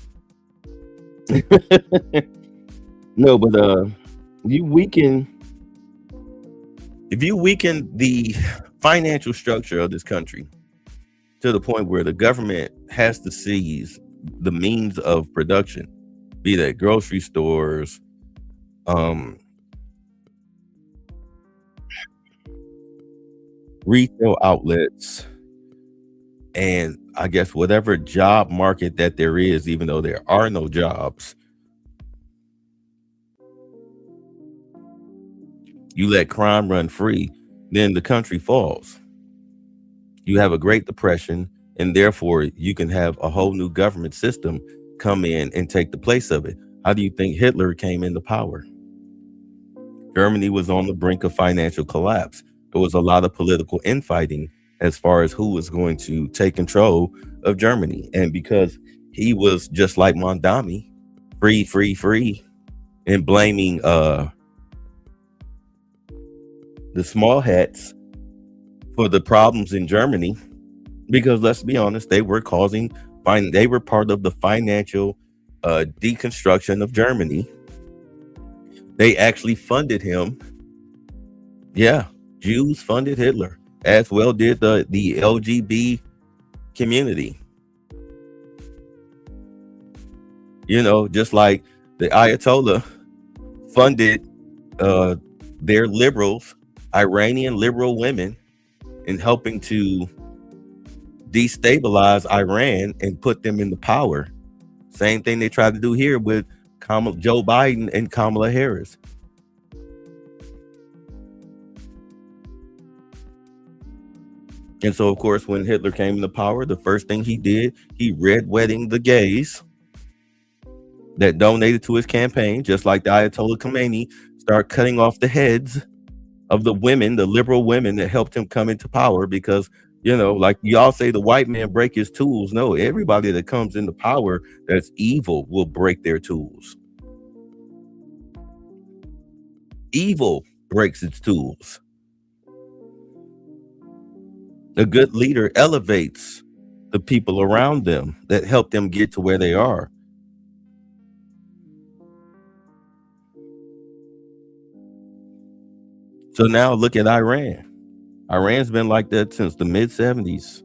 No, but if you weaken the financial structure of this country to the point where the government has to seize the means of production, be that grocery stores, retail outlets, and I guess whatever job market that there is, even though there are no jobs, you let crime run free, then the country falls. You have a Great Depression, and therefore you can have a whole new government system come in and take the place of it. How do you think Hitler came into power? Germany was on the brink of financial collapse. There was a lot of political infighting as far as who was going to take control of Germany. And because he was just like Mondami, free, and blaming the small hats for the problems in Germany, because let's be honest, they were part of the financial deconstruction of Germany. They actually funded him. Yeah, Jews funded Hitler, as well did the LGBT community. You know, just like the Ayatollah funded their liberals, Iranian liberal women, in helping to destabilize Iran and put them into power. Same thing they tried to do here with Joe Biden and Kamala Harris. And so, of course, when Hitler came into power, the first thing he did, he red-wedding the gays that donated to his campaign, just like the Ayatollah Khomeini started cutting off the heads of the women, the liberal women that helped him come into power. Because, you know, like y'all say, the white man break his tools. No, everybody that comes into power that's evil will break their tools. Evil breaks its tools. A good leader elevates the people around them that help them get to where they are. So now look at Iran. Iran's been like that since the mid-70s.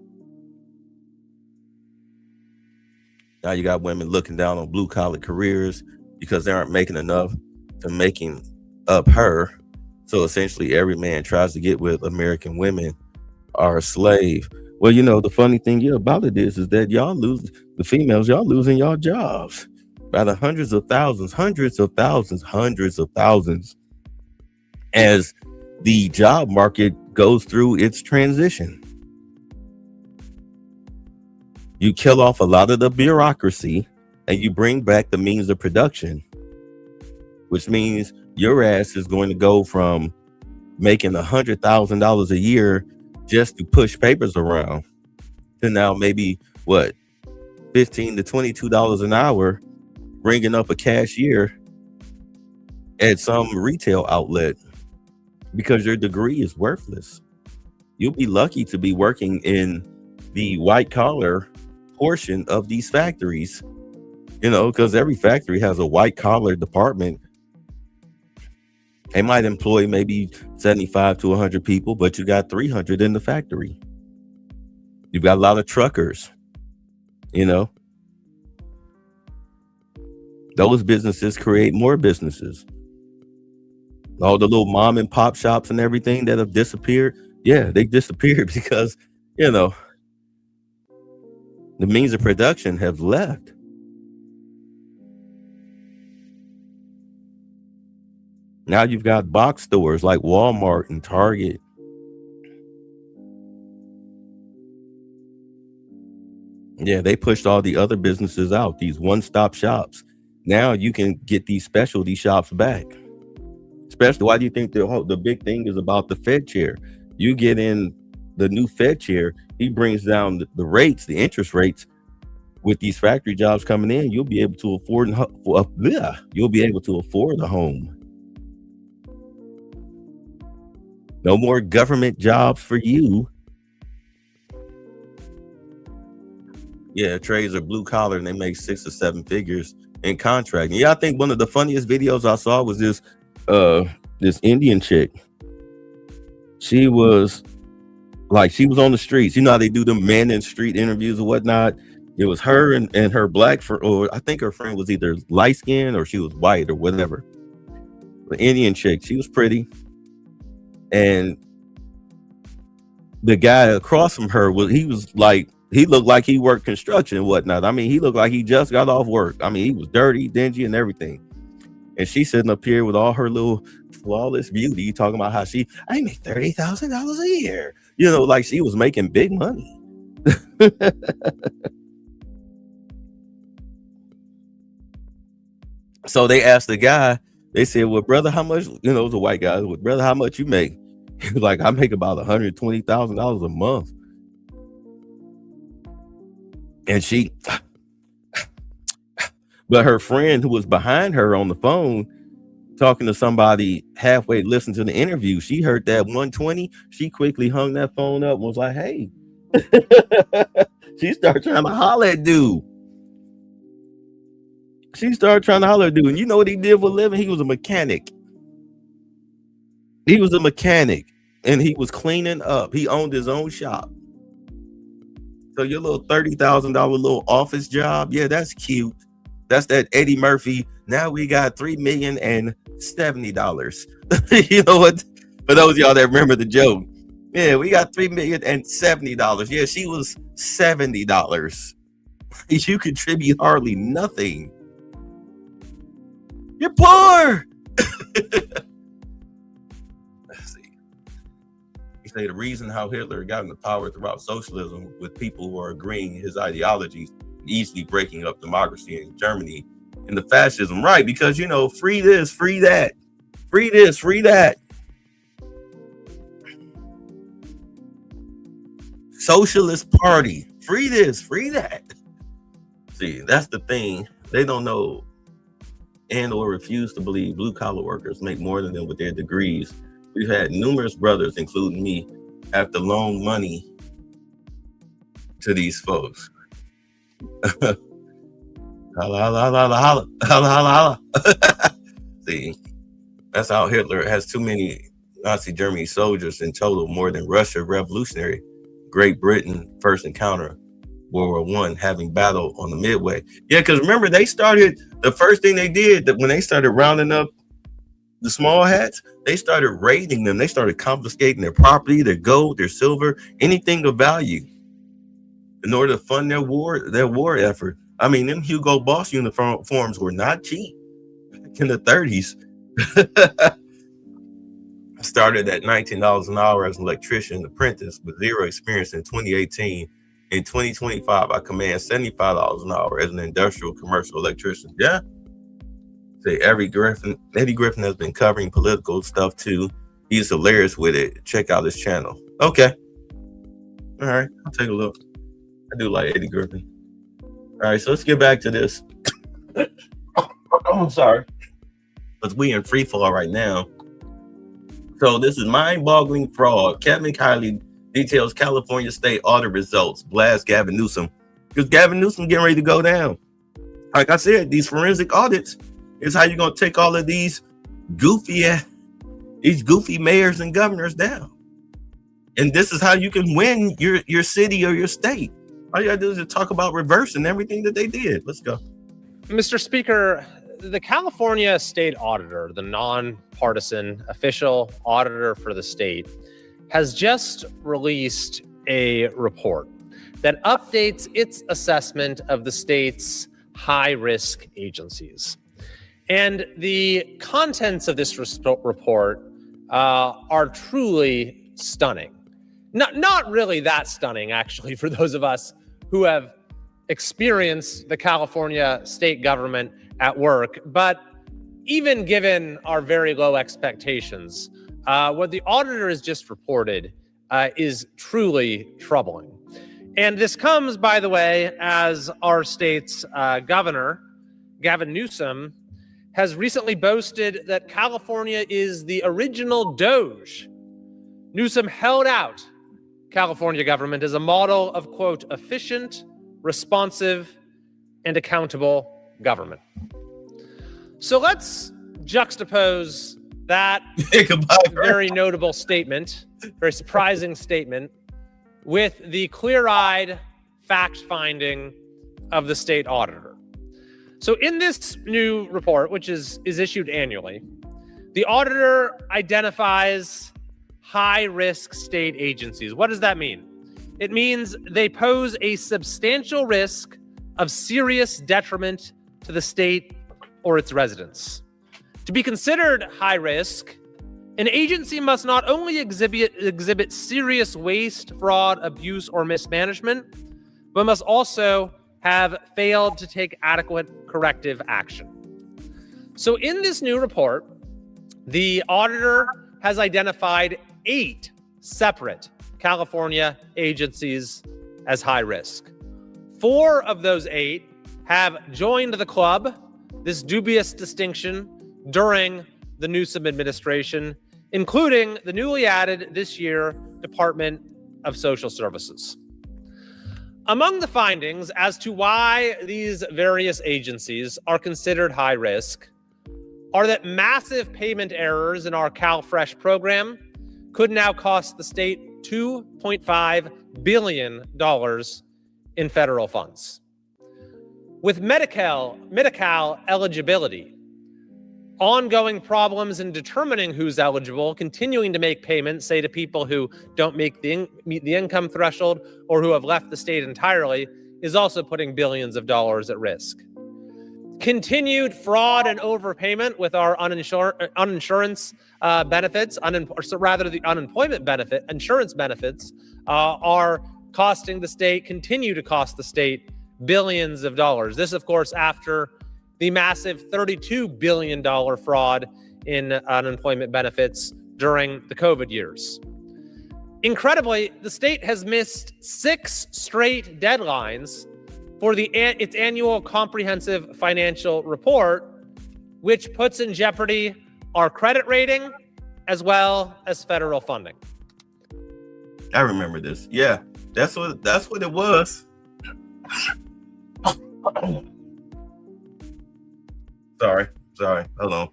Now you got women looking down on blue-collar careers because they aren't making enough to making up her. So essentially every man tries to get with American women are a slave. Well, you know, the funny thing about it is that y'all losing y'all jobs by the hundreds of thousands, as the job market goes through its transition. You kill off a lot of the bureaucracy and you bring back the means of production, which means your ass is going to go from making $100,000 a year just to push papers around to now maybe what, $15 to $22 an hour, bringing up a cashier at some retail outlet because your degree is worthless. You'll be lucky to be working in the white collar portion of these factories, because every factory has a white collar department. They might employ maybe 75 to 100 people, but you got 300 in the factory. You've got a lot of truckers, Those businesses create more businesses. All the little mom and pop shops and everything that have disappeared. Yeah, they disappeared because, the means of production have left. Now you've got box stores like Walmart and Target. Yeah, they pushed all the other businesses out, these one-stop shops. Now you can get these specialty shops back. Especially, why do you think the big thing is about the Fed chair? You get in the new Fed chair, he brings down the rates, the interest rates. With these factory jobs coming in, you'll be able to afford a home. No more government jobs for you. Yeah, trades are blue collar and they make 6 or 7 figures in contracting. Yeah, I think one of the funniest videos I saw was this Indian chick. She was on the streets. You know how they do them man in street interviews or whatnot. It was her and her black friend, or I think her friend was either light skinned or she was white or whatever. The Indian chick, she was pretty. And the guy across from her he looked like he worked construction and whatnot. I mean, he looked like he just got off work. I mean, he was dirty, dingy, and everything. And she's sitting up here with all her little flawless beauty, talking about how I make $30,000 a year. Like she was making big money. So they asked the guy, they said, well, brother, how much, it was a white guy, well, brother, how much you make? He was like, I make about $120,000 a month. And but her friend who was behind her on the phone, talking to somebody halfway listening to the interview, she heard that 120. She quickly hung that phone up and was like, hey. She started trying to holler at dude. And you know what he did for a living? He was a mechanic. And he was cleaning up. He owned his own shop. So your little $30,000 little office job, yeah, that's cute. That's that Eddie Murphy. Now we got $3,070,000. You know what? For those of y'all that remember the joke, yeah, we got $3,070,000. Yeah, she was $70. You contribute hardly nothing. You're poor. Let's see. You say the reason how Hitler got into power throughout socialism with people who are agreeing his ideologies, easily breaking up democracy in Germany and the fascism, right? Because free this, free that, free this, free that. Socialist party, free this, free that. See, that's the thing. They don't know and or refuse to believe blue collar workers make more than them with their degrees. We've had numerous brothers, including me, have to loan money to these folks. Holla, holla, holla, holla, holla, holla, holla. See, that's how Hitler has too many Nazi Germany soldiers in total, more than Russia revolutionary, Great Britain first encounter World War I, having battle on the Midway. Yeah, because remember, the first thing they did that when they started rounding up the small hats, they started raiding them. They started confiscating their property, their gold, their silver, anything of value in order to fund their war effort. I mean, them Hugo Boss uniforms were not cheap in the 30s. I started at $19 an hour as an electrician apprentice with zero experience in 2018 In 2025, I command $75 an hour as an industrial commercial electrician. Yeah. Say Eddie Griffin has been covering political stuff too. He's hilarious with it. Check out his channel. Okay. All right. I'll take a look. I do like Eddie Griffin. All right. So let's get back to this. I'm sorry. Because we in free fall right now. So this is mind-boggling fraud. Kevin Kiley details California state audit results. Blast Gavin Newsom. Because Gavin Newsom getting ready to go down. Like I said, these forensic audits is how you're going to take all of these goofy mayors and governors down. And this is how you can win your city or your state. All you got to do is just talk about reversing everything that they did. Let's go. Mr. Speaker, the California state auditor, the nonpartisan official auditor for the state, has just released a report that updates its assessment of the state's high-risk agencies. And the contents of this report are truly stunning. Not really that stunning, actually, for those of us who have experienced the California state government at work. But even given our very low expectations, what the auditor has just reported is truly troubling. And this comes, by the way, as our state's governor, Gavin Newsom, has recently boasted that California is the original Doge. Newsom held out California government as a model of, quote, efficient, responsive, and accountable government. So let's juxtapose that very notable statement, very surprising statement, with the clear-eyed fact-finding of the state auditor. So in this new report, which is issued annually, the auditor identifies high-risk state agencies. What does that mean? It means they pose a substantial risk of serious detriment to the state or its residents. To be considered high risk, an agency must not only exhibit serious waste, fraud, abuse, or mismanagement, but must also have failed to take adequate corrective action. So in this new report, the auditor has identified 8 separate California agencies as high risk. 4 of those 8 have joined the club, this dubious distinction, during the Newsom administration, including the newly added this year Department of Social Services. Among the findings as to why these various agencies are considered high risk are that massive payment errors in our CalFresh program could now cost the state $2.5 billion in federal funds. With Medi-Cal eligibility, ongoing problems in determining who's eligible, continuing to make payments, say to people who don't meet the income threshold or who have left the state entirely, is also putting billions of dollars at risk. Continued fraud and overpayment with our uninsurance benefits, the unemployment benefit, insurance benefits, are costing the state, continue to cost the state billions of dollars. This, of course, after the massive $32 billion fraud in unemployment benefits during the COVID years. Incredibly, the state has missed 6 straight deadlines for its annual comprehensive financial report, which puts in jeopardy our credit rating as well as federal funding. I remember this. Yeah, that's what it was. Sorry. Hold on.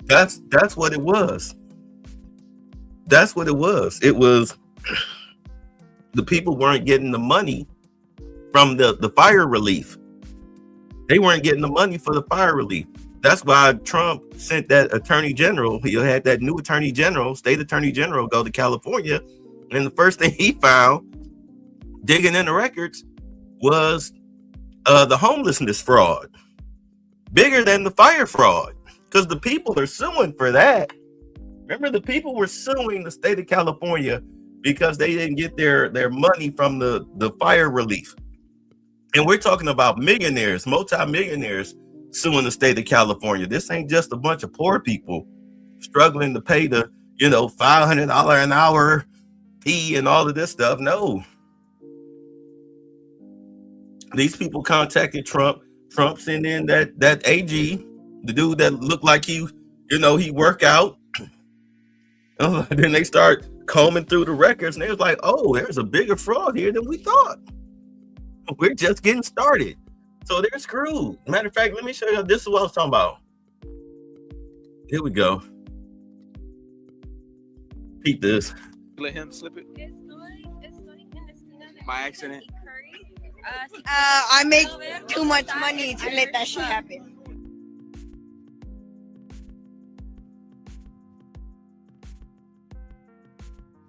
That's what it was. That's what it was. It was the people weren't getting the money from the fire relief. They weren't getting the money for the fire relief. That's why Trump sent that attorney general. He had that new attorney general, state attorney general, go to California. And the first thing he found, digging in the records, was the homelessness fraud, bigger than the fire fraud, because the people are suing for that. Remember, the people were suing the state of California because they didn't get their money from the fire relief. And we're talking about millionaires, multi-millionaires suing the state of California. This ain't just a bunch of poor people struggling to pay the, $500 an hour fee and all of this stuff. No. These people contacted Trump. Trump sent in that AG, the dude that looked like he work out. Then they start combing through the records, and they was like, oh, there's a bigger fraud here than we thought. We're just getting started. So they're screwed. Matter of fact, let me show you. This is what I was talking about. Here we go. Peep this. Let him slip it. By accident. I make too much money to let that shit happen.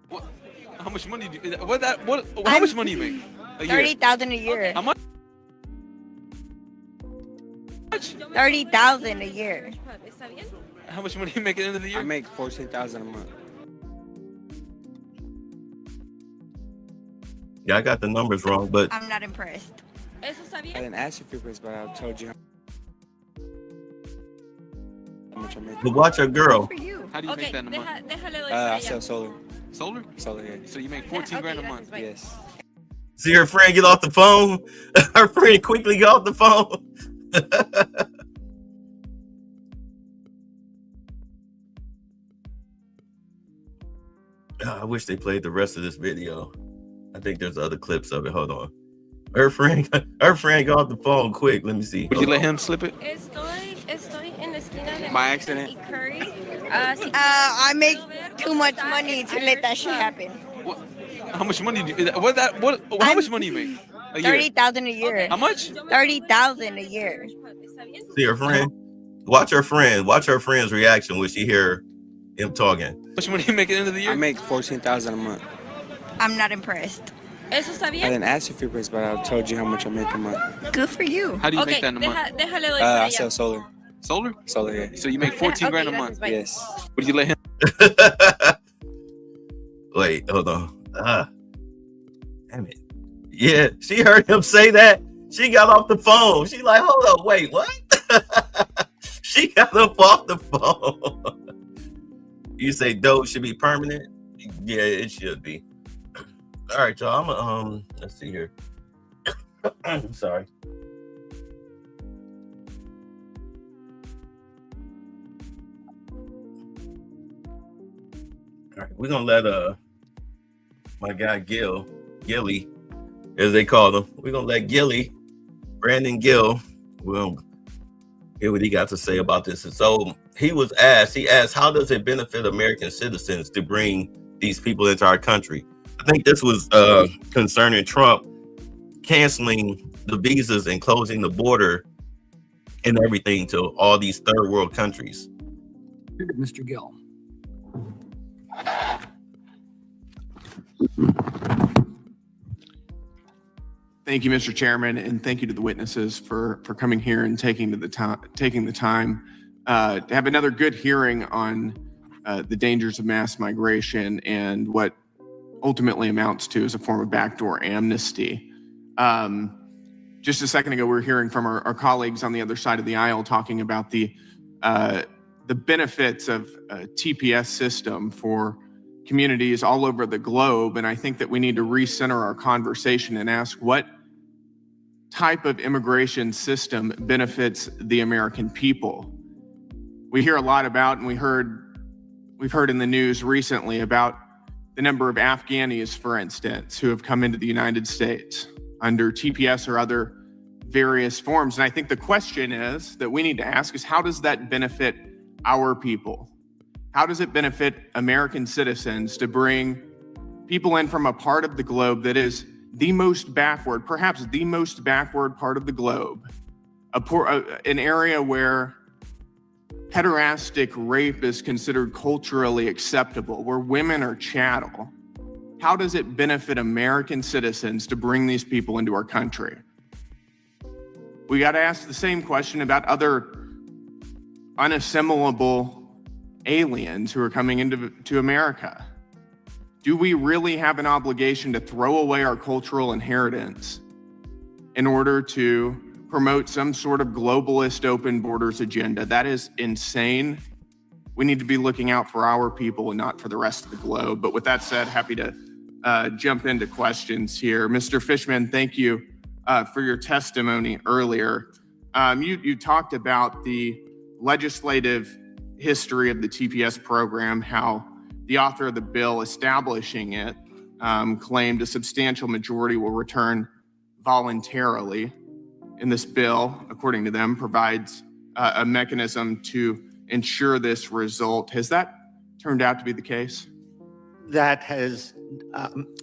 What? How much money do you, how much money you make a year? 30,000 a year. How much? 30,000 a year. How much money you make at the end of the year? I make 14,000 a month. Yeah, I got the numbers wrong, but I'm not impressed. I didn't ask you for this, but I told you how much I make. but watch a girl. How do you make that in a month? I sell solar. Solar? Solar, yeah. So you make 14 grand a month? Yes. See her friend get off the phone. Her friend quickly get off the phone. I wish they played the rest of this video. I think there's other clips of it. Hold on. Her friend got off the phone quick. Let me see. Would you let him slip it? By accident. I make too much money to let that shit happen. What? How much money do you, how much money you make a year? 30,000 a year. How much? 30,000 a year. See her friend. Watch her friend. Watch her friend's reaction when she hear him talking. How much money you make at the end of the year? I make 14,000 a month. I'm not impressed. I didn't ask you for this, but I told you how much I make a month. Good for you. How do you make that in a month? I sell solar. Solar? Solar, yeah. So you make 14 grand a month? Yes. Would you let him? Wait, hold on. Damn it. Yeah, she heard him say that. She got off the phone. She like, hold up, wait, what? She got up off the phone. You say dope should be permanent? Yeah, it should be. All right, y'all. I'm let's see here. I'm sorry. All right, we're gonna let my guy Gilly, as they call him. We're gonna let Brandon Gill, we'll hear what he got to say about this. And so he asked, how does it benefit American citizens to bring these people into our country? I think this was concerning Trump canceling the visas and closing the border and everything to all these third world countries. Mr. Gill. Thank you, Mr. Chairman, and thank you to the witnesses for coming here and taking the time to have another good hearing on the dangers of mass migration and what ultimately amounts to as a form of backdoor amnesty. Just a second ago, we were hearing from our colleagues on the other side of the aisle talking about the benefits of a TPS system for communities all over the globe. And I think that we need to recenter our conversation and ask what type of immigration system benefits the American people. We hear a lot about, and we've heard in the news recently about the number of Afghanis, for instance, who have come into the United States under TPS or other various forms. And I think the question is that we need to ask is, how does that benefit our people? How does it benefit American citizens to bring people in from a part of the globe that is the most backward, perhaps the most backward part of the globe, an area where pederastic rape is considered culturally acceptable, where women are chattel? How does it benefit American citizens to bring these people into our country? We got to ask the same question about other unassimilable aliens who are coming into America. do we really have an obligation to throw away our cultural inheritance in order to promote some sort of globalist open borders agenda? That is insane. We need to be looking out for our people and not for the rest of the globe. But with that said, happy to jump into questions here. Mr. Fishman, thank you for your testimony earlier. You talked about the legislative history of the TPS program, how the author of the bill establishing it claimed a substantial majority will return voluntarily. And this bill, according to them, provides a mechanism to ensure this result. Has that turned out to be the case? That has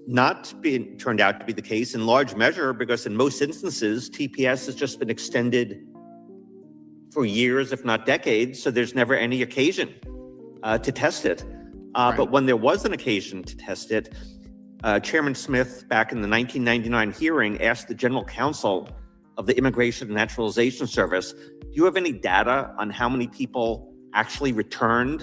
not been turned out to be the case in large measure because in most instances, TPS has just been extended for years, if not decades, so there's never any occasion to test it. But when there was an occasion to test it, Chairman Smith, back in the 1999 hearing, asked the General Counsel of the Immigration and Naturalization Service, do you have any data on how many people actually returned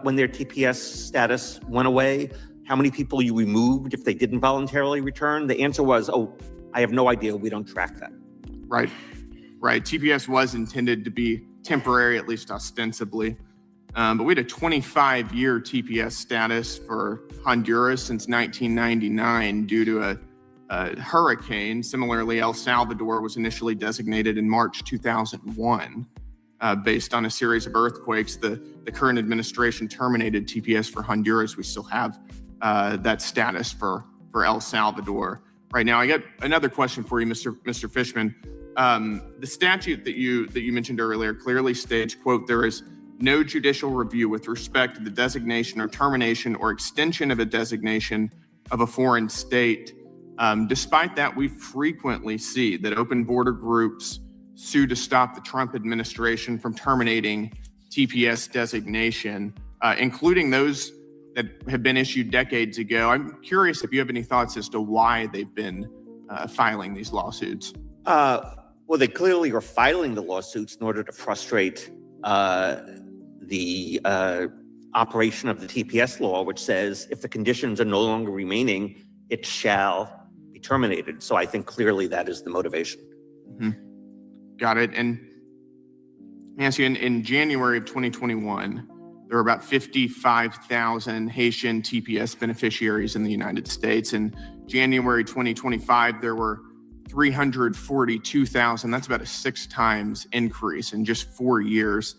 when their TPS status went away? How many people you removed if they didn't voluntarily return? The answer was, oh, I have no idea. We don't track that. Right. TPS was intended to be temporary, at least ostensibly. But we had a 25-year TPS status for Honduras since 1999 due to a hurricane. Similarly, El Salvador was initially designated in March 2001 based on a series of earthquakes. The current administration terminated TPS for Honduras. We still have that status for El Salvador. Right now, I got another question for you, Mr. Fishman. The statute that you mentioned earlier clearly states, quote, there is no judicial review with respect to the designation or termination or extension of a designation of a foreign state. Despite that, we frequently see that open border groups sue to stop the Trump administration from terminating TPS designation, including those that have been issued decades ago. I'm curious if you have any thoughts as to why they've been filing these lawsuits. Well, they clearly are filing the lawsuits in order to frustrate the operation of the TPS law, which says if the conditions are no longer remaining, it shall be terminated. So I think clearly that is the motivation. Mm-hmm. Got it. And let me ask you, in January of 2021, there were about 55,000 Haitian TPS beneficiaries in the United States. In January 2025, there were 342,000. That's about a 6 times increase in just 4 years.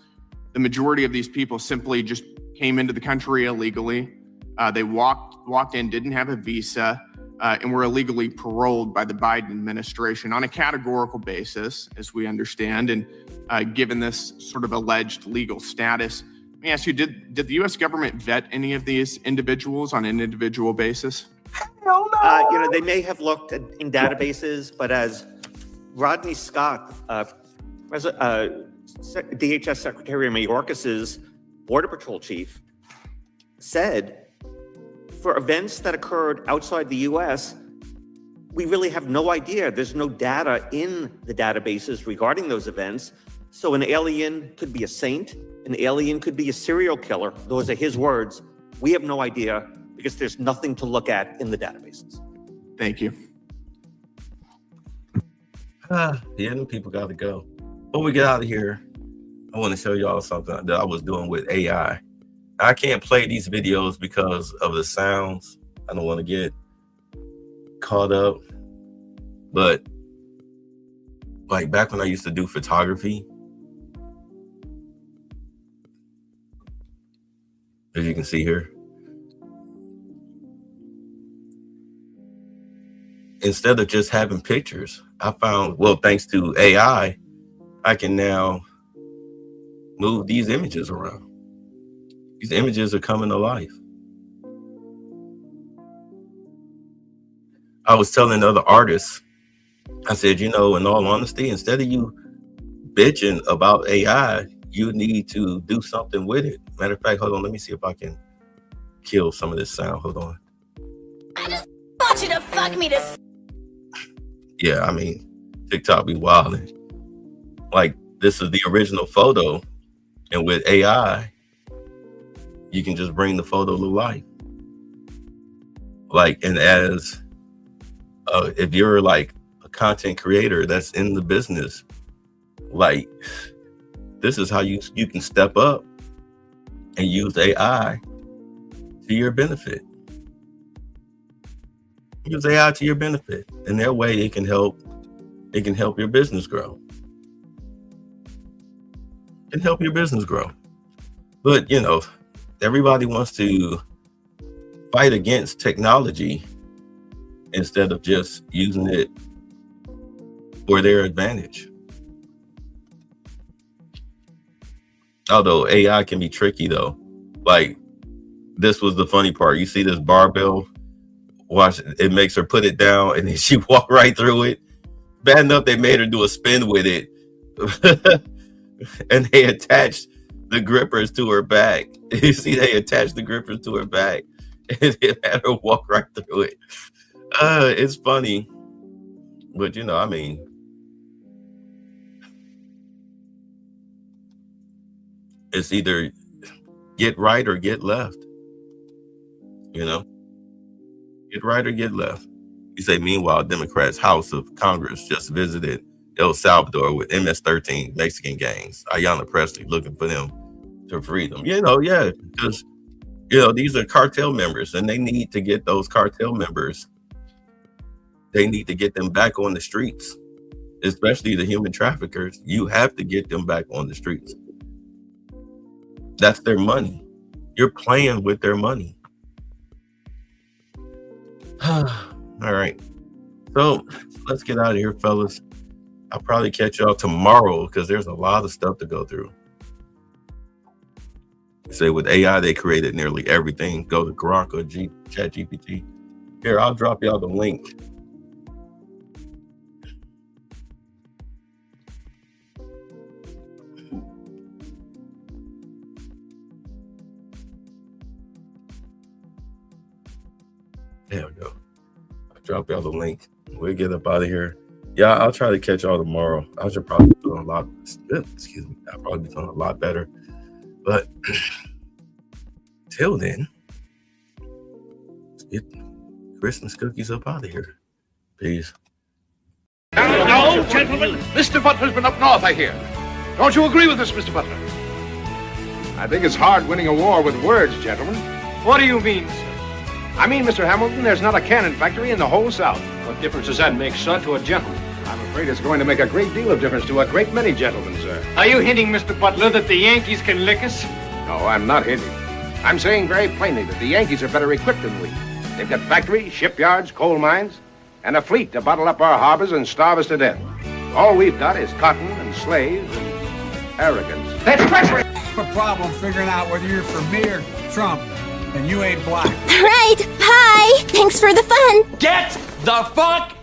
The majority of these people simply just came into the country illegally. They walked in, didn't have a visa, and were illegally paroled by the Biden administration on a categorical basis, as we understand. And given this sort of alleged legal status, let me ask you, did the U.S. government vet any of these individuals on an individual basis? Hell no. They may have looked in databases, but as Rodney Scott, DHS Secretary Mayorkas's Border Patrol chief, said, for events that occurred outside the U.S., we really have no idea. There's no data in the databases regarding those events. So an alien could be a saint, an alien could be a serial killer. Those are his words. We have no idea because there's nothing to look at in the databases. Thank you. The people got to go. Before we get out of here, I want to show y'all something that I was doing with AI. I can't play these videos because of the sounds. I don't want to get caught up. But like back when I used to do photography, as you can see here, instead of just having pictures, I found, well, thanks to AI, I can now move these images around. These images are coming to life. I was telling other artists, I said, in all honesty, instead of you bitching about AI, you need to do something with it. Matter of fact, hold on, let me see if I can kill some of this sound. Hold on. I just want you to fuck me this. Yeah, TikTok be wilding. Like, this is the original photo, and with AI, you can just bring the photo to life. Like, and as if you're like a content creator that's in the business, like, this is how you can step up and use AI to your benefit. Use AI to your benefit, and that way it can help your business grow. It can help your business grow. But you know, everybody wants to fight against technology instead of just using it for their advantage. Although AI can be tricky though. Like, this was the funny part. You see this barbell, watch it makes her put it down and then she walked right through it. Bad enough they made her do a spin with it. And they attached the grippers to her back. You see, they attached the grippers to her back and it had her walk right through it. It's funny. But you know, I mean, it's either get right or get left. You know, get right or get left. You say, meanwhile, Democrats' House of Congress just visited El Salvador with MS-13 Mexican gangs. Ayanna Pressley looking for them to free them. You know, yeah, because, you know, these are cartel members and they need to get those cartel members. They need to get them back on the streets, especially the human traffickers. You have to get them back on the streets. That's their money. You're playing with their money. All right. So let's get out of here, fellas. I'll probably catch y'all tomorrow because there's a lot of stuff to go through. Say with AI, they created nearly everything. Go to Grok or ChatGPT. Here, I'll drop y'all the link. There we go. I'll drop y'all the link. We'll get up out of here. Yeah, I'll try to catch y'all tomorrow. I should probably be feeling a lot. Excuse me. I'll probably be feeling a lot better. But till then, let's get Christmas cookies up out of here. Peace. Now, gentlemen, Mr. Butler's been up north, I hear. Don't you agree with us, Mr. Butler? I think it's hard winning a war with words, gentlemen. What do you mean, sir? I mean, Mr. Hamilton, there's not a cannon factory in the whole South. What difference does that make, sir, to a gentleman? I'm afraid it's going to make a great deal of difference to a great many gentlemen, sir. Are you hinting, Mr. Butler, that the Yankees can lick us? No, I'm not hinting. I'm saying very plainly that the Yankees are better equipped than we. They've got factories, shipyards, coal mines, and a fleet to bottle up our harbors and starve us to death. All we've got is cotton and slaves and arrogance. That's treachery! A problem figuring out whether you're for me or Trump, and you ain't black. Right, bye! Thanks for the fun! Get the fuck